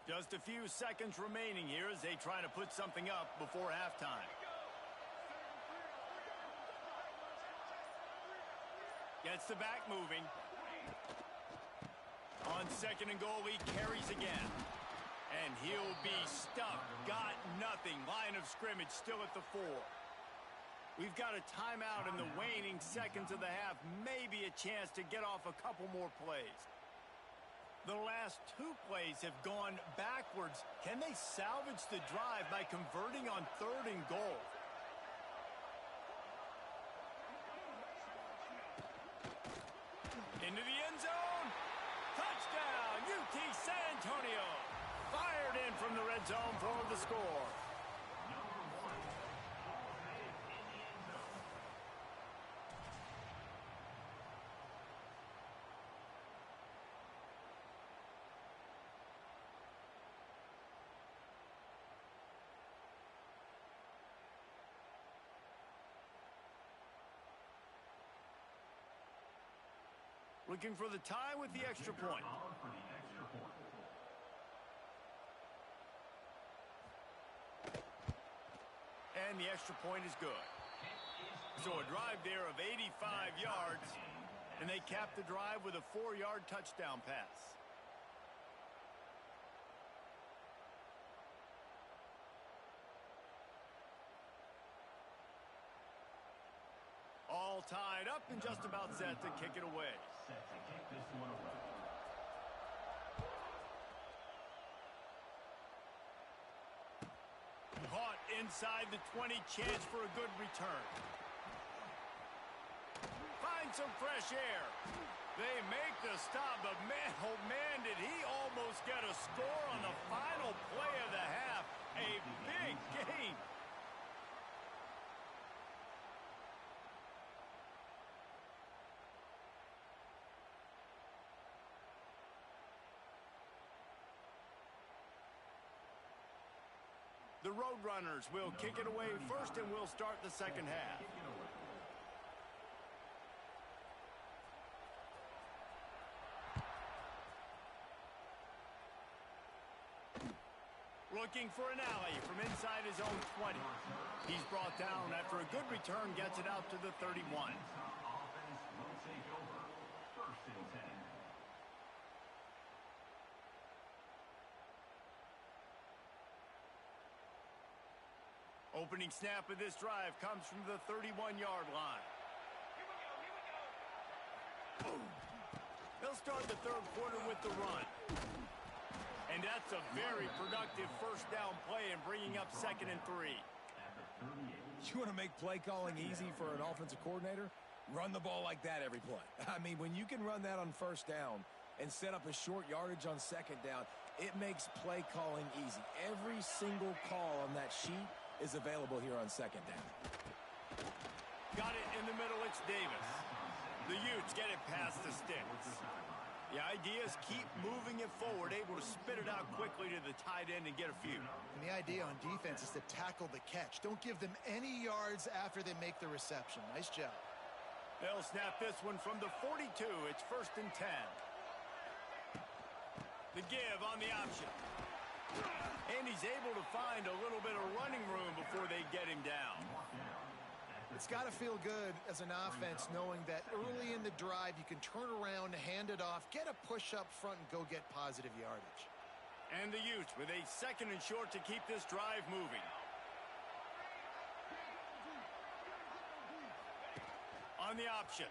A: Just a few seconds remaining here as they try to put something up before halftime. Gets the back moving. On second and goal, he carries again. And he'll be stuck. Got nothing. Line of scrimmage still at the 4. We've got a timeout in the waning seconds of the half. Maybe a chance to get off a couple more plays. The last 2 plays have gone backwards. Can they salvage the drive by converting on 3rd and goal? Into the end zone. Touchdown, UT San Antonio. Fired in from the red zone for the score. Looking for the tie with the extra point. And the extra point is good. So a drive there of 85 yards, and they cap the drive with a 4-yard touchdown pass. All tied up and just about set to kick it away. Caught inside the 20, chance for a good return. Find some fresh air. They make the stop, but man, oh man, did he almost get a score on the final play of the half. A big gain. The Roadrunners will kick it away first, and we'll start the second half. Looking for an alley from inside his own 20. He's brought down after a good return, gets it out to the 31.
D: Offense will take over. 1st and 10.
A: Opening snap of this drive comes from the 31-yard line. They'll start the 3rd quarter with the run. And that's a very productive first down play and bringing up 2nd and 3.
B: You want to make play calling easy for an offensive coordinator? Run the ball like that every play. I mean, when you can run that on 1st down and set up a short yardage on 2nd down, it makes play calling easy. Every single call on that sheet is available here on 2nd down.
A: Got it in the middle, it's Davis. The Utes get it past the sticks. The idea is keep moving it forward, able to spit it out quickly to the tight end and get a few.
C: And the idea on defense is to tackle the catch. Don't give them any yards after they make the reception. Nice job.
A: They'll snap this one from the 42. It's 1st and 10. The give on the option. And he's able to find a little bit of running room before they get him down.
C: It's got to feel good as an offense knowing that early in the drive you can turn around, hand it off, get a push up front, and go get positive yardage.
A: And the Utes with a 2nd and short to keep this drive moving. On the option.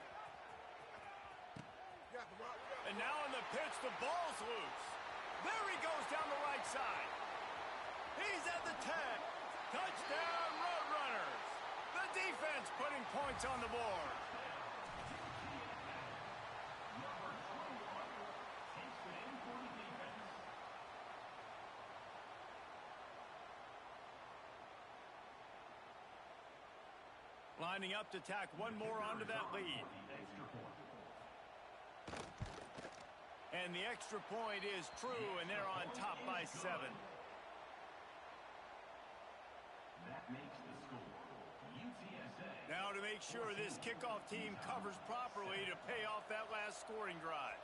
A: And now on the pitch, the ball's loose. There he goes down the right side. He's at the 10. Touchdown, Roadrunners. The defense putting points on the board. Lining up to tack one more onto that lead. And the extra point is true, and they're on top by 7.
D: That makes the score UTSA.
A: Now to make sure this kickoff team covers properly to pay off that last scoring drive.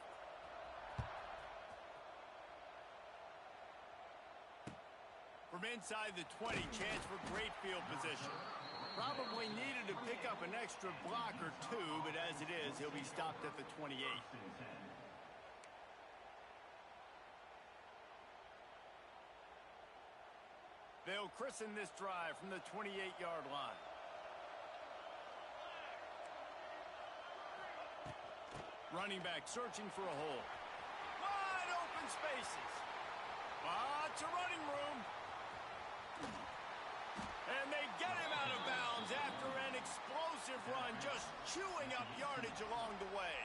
A: From inside the 20, chance for great field position. Probably needed to pick up an extra block or two, but as it is, he'll be stopped at the 28. They'll christen this drive from the 28-yard line. Running back searching for a hole. Wide open spaces. Lots of running room. And they get him out of bounds after an explosive run, just chewing up yardage along the way.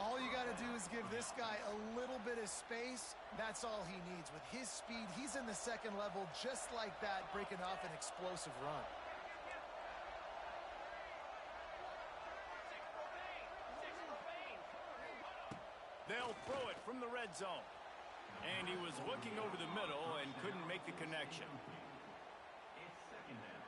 C: All you got to do is give this guy a little bit of space. That's all he needs. With his speed, he's in the 2nd level just like that, breaking off an explosive run.
A: They'll throw it from the red zone. And he was looking over the middle and couldn't make the connection.
D: It's 2nd down.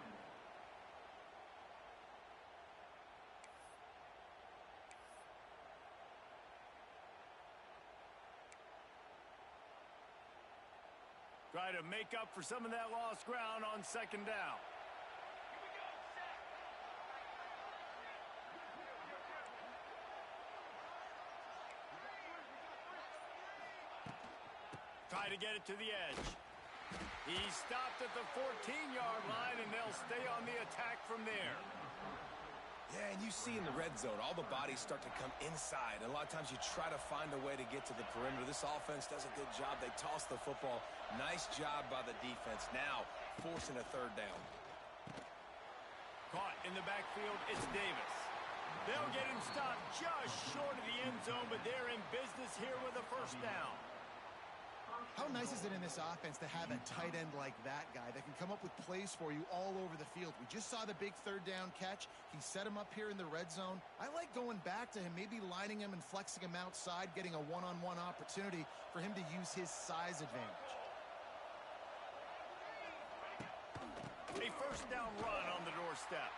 A: Try to make up for some of that lost ground on 2nd down. Try to get it to the edge. He's stopped at the 14-yard line, and they'll stay on the attack from there.
B: Yeah, and you see in the red zone, all the bodies start to come inside. And a lot of times you try to find a way to get to the perimeter. This offense does a good job. They toss the football. Nice job by the defense. Now forcing a 3rd down.
A: Caught in the backfield, it's Davis. They'll get him stopped just short of the end zone, but they're in business here with a 1st down.
C: How nice is it in this offense to have a tight end like that guy that can come up with plays for you all over the field? We just saw the big 3rd down catch. He set him up here in the red zone. I like going back to him, maybe lining him and flexing him outside, getting a one-on-one opportunity for him to use his size advantage.
A: A 1st down run on the doorstep.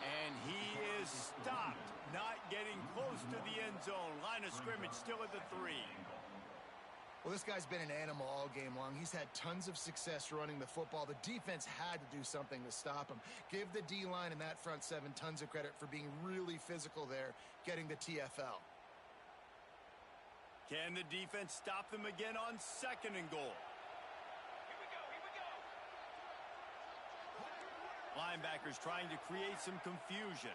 A: And he is stopped, not getting close to the end zone. Line of scrimmage still at the 3.
C: Well, this guy's been an animal all game long. He's had tons of success running the football. The defense had to do something to stop him. Give the D-line and that front 7 tons of credit for being really physical there, getting the TFL.
A: Can the defense stop them again on 2nd and goal? Linebackers trying to create some confusion.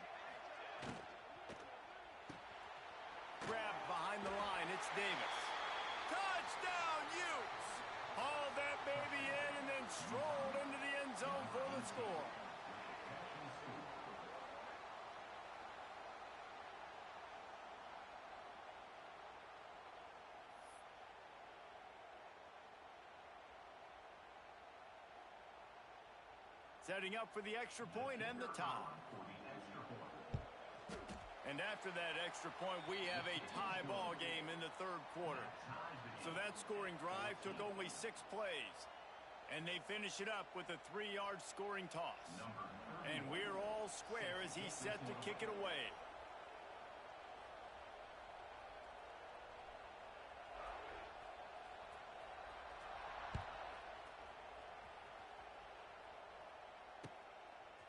A: Grabbed behind the line, it's Davis. Touchdown, Utes! Hauled that baby in and then strolled into the end zone for the score. Setting up for the extra point and the tie. And And after that extra point, we have a tie ball game in the third quarter. So that scoring drive took only 6 plays. And they finish it up with a 3-yard scoring toss. And we're all square as he's set to kick it away.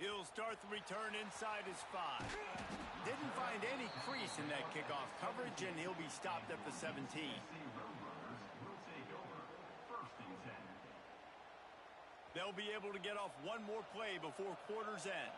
A: He'll start the return inside his 5. Didn't find any crease in that kickoff coverage, and he'll be stopped at the 17. They'll be able to get off one more play before quarter's end.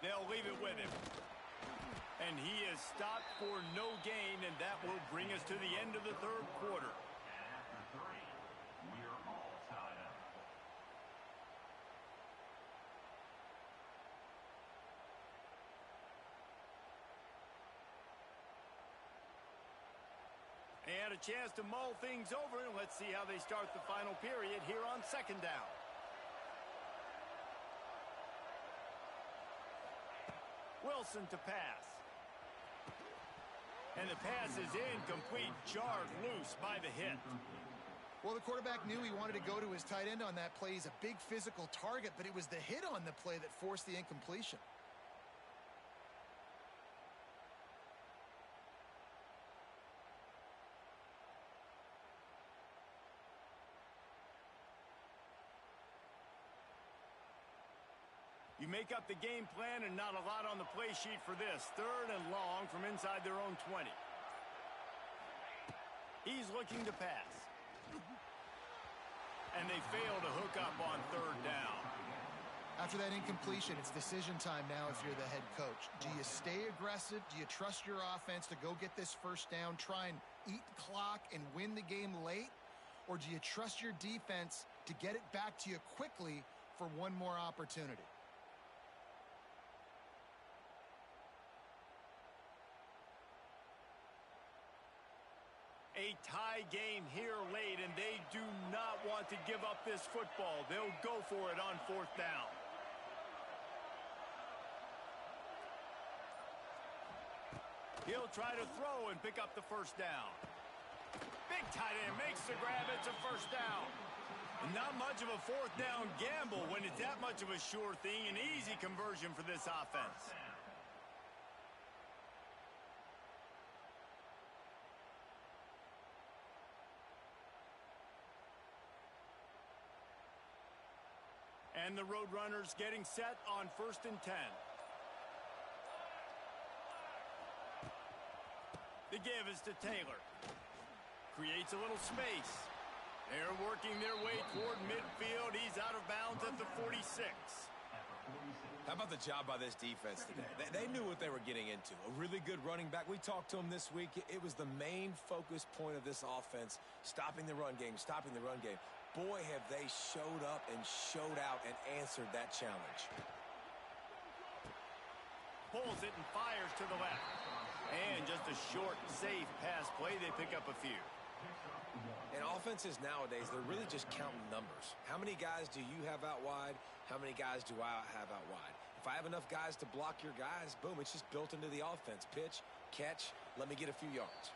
A: They'll leave it with him. And he is stopped for no gain, and that will bring us to the end of the third quarter.
D: After 3, we are all tied up.
A: They had a chance to mull things over, and let's see how they start the final period here on second down. Wilson to pass. And the pass is incomplete, jarred loose by the hit.
C: Well, the quarterback knew he wanted to go to his tight end on that play. He's a big physical target, but it was the hit on the play that forced the incompletion.
A: You make up the game plan and not a lot on the play sheet for this. Third and long from inside their own 20. He's looking to pass. And they fail to hook up on third down.
C: After that incompletion, it's decision time now if you're the head coach. Do you stay aggressive? Do you trust your offense to go get this first down, try and eat the clock and win the game late? Or do you trust your defense to get it back to you quickly for one more opportunity?
A: A tie game here late, and they do not want to give up this football. They'll go for it on fourth down. He'll try to throw and pick up the first down. Big tight end makes the grab. It's a first down. Not much of a fourth down gamble when it's that much of a sure thing. An easy conversion for this offense. And the Roadrunners getting set on 1st and 10. The give is to Taylor. Creates a little space. They're working their way toward midfield. He's out of bounds at the 46.
B: How about the job by this defense today? They knew what they were getting into. A really good running back. We talked to him this week. It was the main focus point of this offense, stopping the run game, stopping the run game. Boy, have they showed up and showed out and answered that challenge.
A: Pulls it and fires to the left. And just a short, safe pass play. They pick up a few.
B: And offenses nowadays, they're really just counting numbers. How many guys do you have out wide? How many guys do I have out wide? If I have enough guys to block your guys, boom, it's just built into the offense. Pitch, catch, let me get a few yards.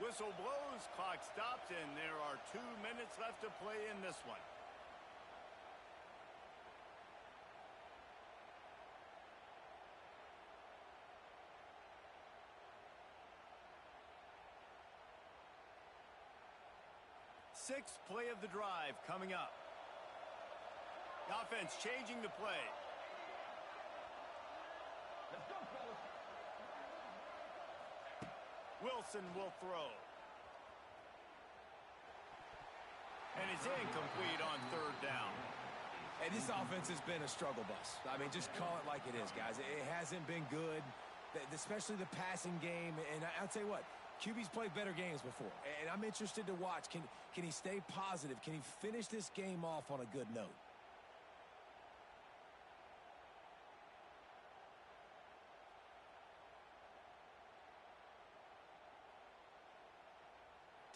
A: Whistle blows, clock stops, and there are 2 minutes left to play in this one. Sixth play of the drive coming up. The offense changing the play.
D: Let's go, fellas.
A: Wilson will throw. And it's incomplete on third down.
B: And this offense has been a struggle bus. I mean, just call it like it is, guys. It hasn't been good, especially the passing game. And I'll tell you what, QB's played better games before. And I'm interested to watch. Can he stay positive? Can he finish this game off on a good note?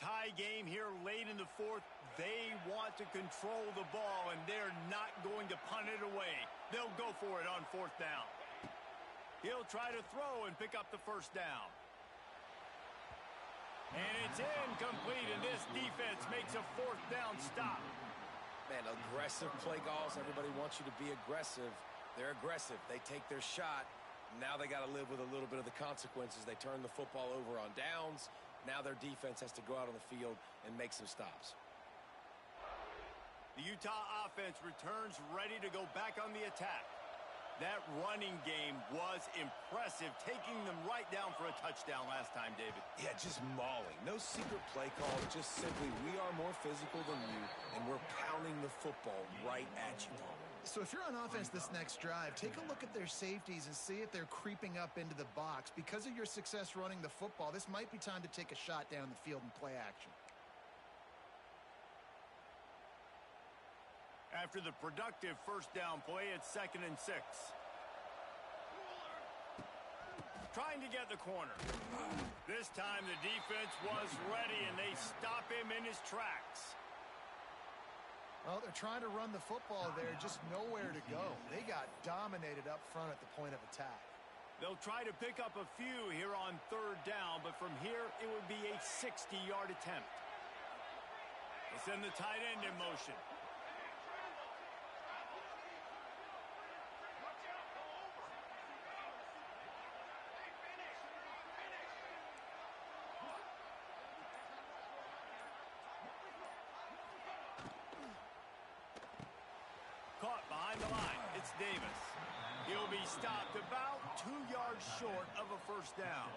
A: tie game here late in the fourth. They want to control the ball, and they're not going to punt it away. They'll go for it on fourth down. He'll try to throw and pick up the first down. And it's incomplete, and this defense makes a fourth down stop.
B: Man, aggressive play calls. Everybody wants you to be aggressive. They're aggressive. They take their shot. Now they got to live with a little bit of the consequences. They turn the football over on downs. Now their defense has to go out on the field and make some stops.
A: The Utah offense returns ready to go back on the attack. That running game was impressive, taking them right down for a touchdown last time, David.
B: Yeah, just mauling. No secret play call, just simply we are more physical than you, and we're pounding the football right at you.
C: So if you're on offense this next drive, take a look at their safeties and see if they're creeping up into the box. Because of your success running the football, this might be time to take a shot down the field and play action.
A: After the productive first down play, it's 2nd and 6. Trying to get the corner. This time the defense was ready, and they stop him in his tracks.
C: Well, they're trying to run the football there, just nowhere to go. They got dominated up front at the point of attack.
A: They'll try to pick up a few here on 3rd down, but from here it would be a 60-yard attempt. They send the tight end in motion. Caught behind the line. It's Davis. He'll be stopped about 2 yards short of a first down.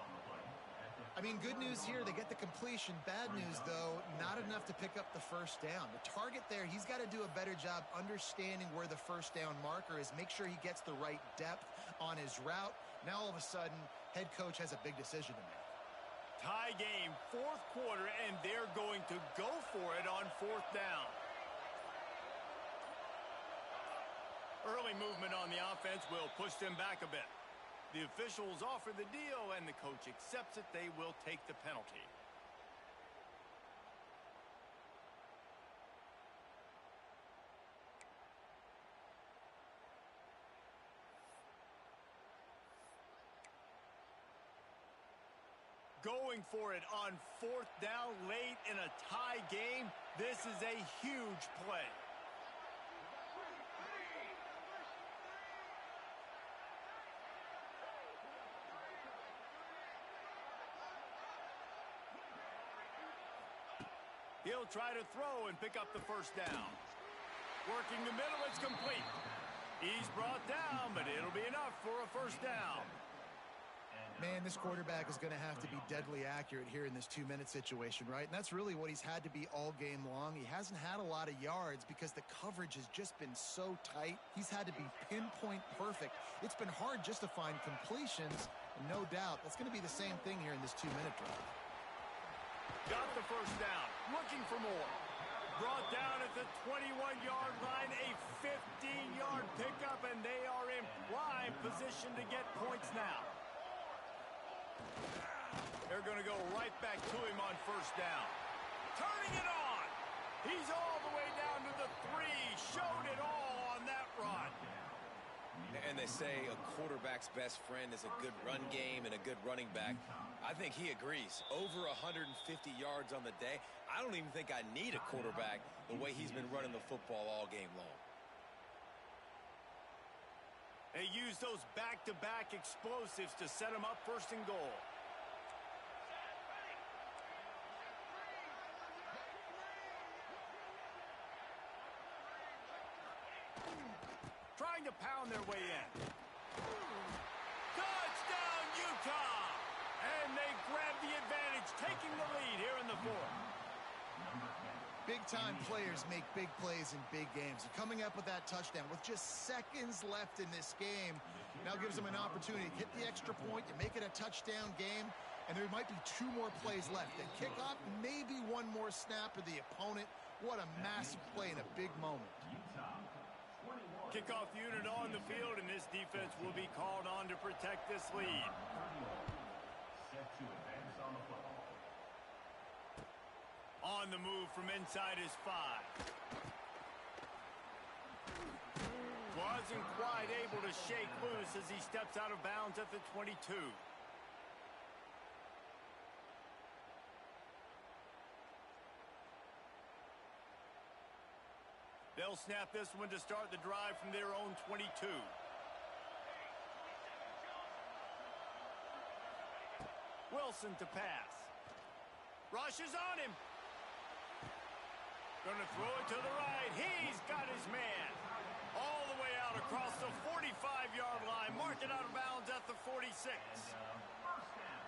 C: I mean, good news here, they get the completion. Bad news, though, not enough to pick up the first down. The target there, he's got to do a better job understanding where the first down marker is, make sure he gets the right depth on his route. Now, all of a sudden, head coach has a big decision to make.
A: Tie game, 4th quarter, and they're going to go for it on 4th down. Early movement on the offense will push them back a bit. The officials offer the deal, and the coach accepts it. They will take the penalty. Going for it on 4th down late in a tie game. This is a huge play. He'll try to throw and pick up the first down. Working the middle, it's complete. He's brought down, but it'll be enough for a first down.
C: Man, this quarterback is going to have to be deadly accurate here in this 2-minute situation, right? And that's really what he's had to be all game long. He hasn't had a lot of yards because the coverage has just been so tight. He's had to be pinpoint perfect. It's been hard just to find completions, and no doubt that's going to be the same thing here in this 2-minute drive.
A: Got the first down, looking for more. Brought down at the 21-yard line, a 15-yard pickup, and they are in prime position to get points now. They're going to go right back to him on first down. Turning it on. He's all the way down to the 3. Showed it all on that run.
B: And they say a quarterback's best friend is a good run game and a good running back. I think he agrees. Over 150 yards on the day. I don't even think I need a quarterback the way he's been running the football all game long.
A: They use those back-to-back explosives to set him up first and goal. Trying to pound their way in. Touchdown, Utah! And they grab the advantage, taking the lead here in the 4th.
C: Big-time players make big plays in big games. And coming up with that touchdown with just seconds left in this game now gives them an opportunity to hit the extra point, to make it a touchdown game, and there might be 2 more plays left. They kick off, maybe 1 more snap of the opponent. What a massive play in a big moment.
A: Kickoff unit on the field, and this defense will be called on to protect this lead.
D: Set to advance on the football.
A: On the move from inside his 5. Wasn't quite able to shake loose as he steps out of bounds at the 22. They'll snap this one to start the drive from their own 22. Wilson to pass. Rushes on him. Gonna throw it to the right. He's got his man. All the way out across the 45-yard line. Mark it out of bounds at the 46.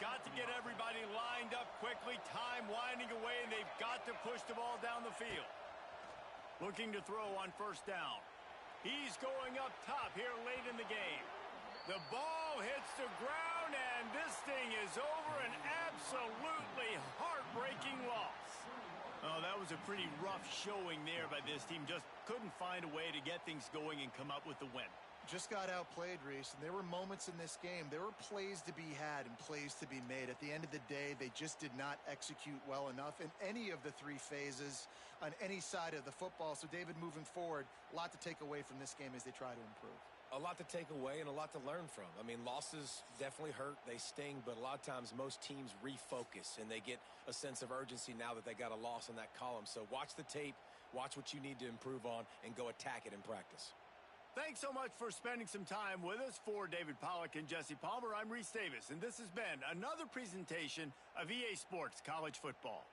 A: Got to get everybody lined up quickly. Time winding away, and they've got to push the ball down the field. Looking to throw on first down. He's going up top here late in the game. The ball hits the ground, and this thing is over. An absolutely heartbreaking loss. Oh, that was a pretty rough showing there by this team. Just couldn't find a way to get things going and come up with the win.
C: Just got outplayed, Reese, and there were moments in this game. There were plays to be had and plays to be made. At the end of the day, they just did not execute well enough in any of the 3 phases on any side of the football. So, David, moving forward, a lot to take away from this game as they try to improve.
B: A lot to take away and a lot to learn from. I mean, losses definitely hurt. They sting, but a lot of times most teams refocus and they get a sense of urgency now that they got a loss in that column. So watch the tape, watch what you need to improve on, and go attack it in practice.
A: Thanks so much for spending some time with us. For David Pollack and Jesse Palmer, I'm Reese Davis, and this has been another presentation of EA Sports College Football.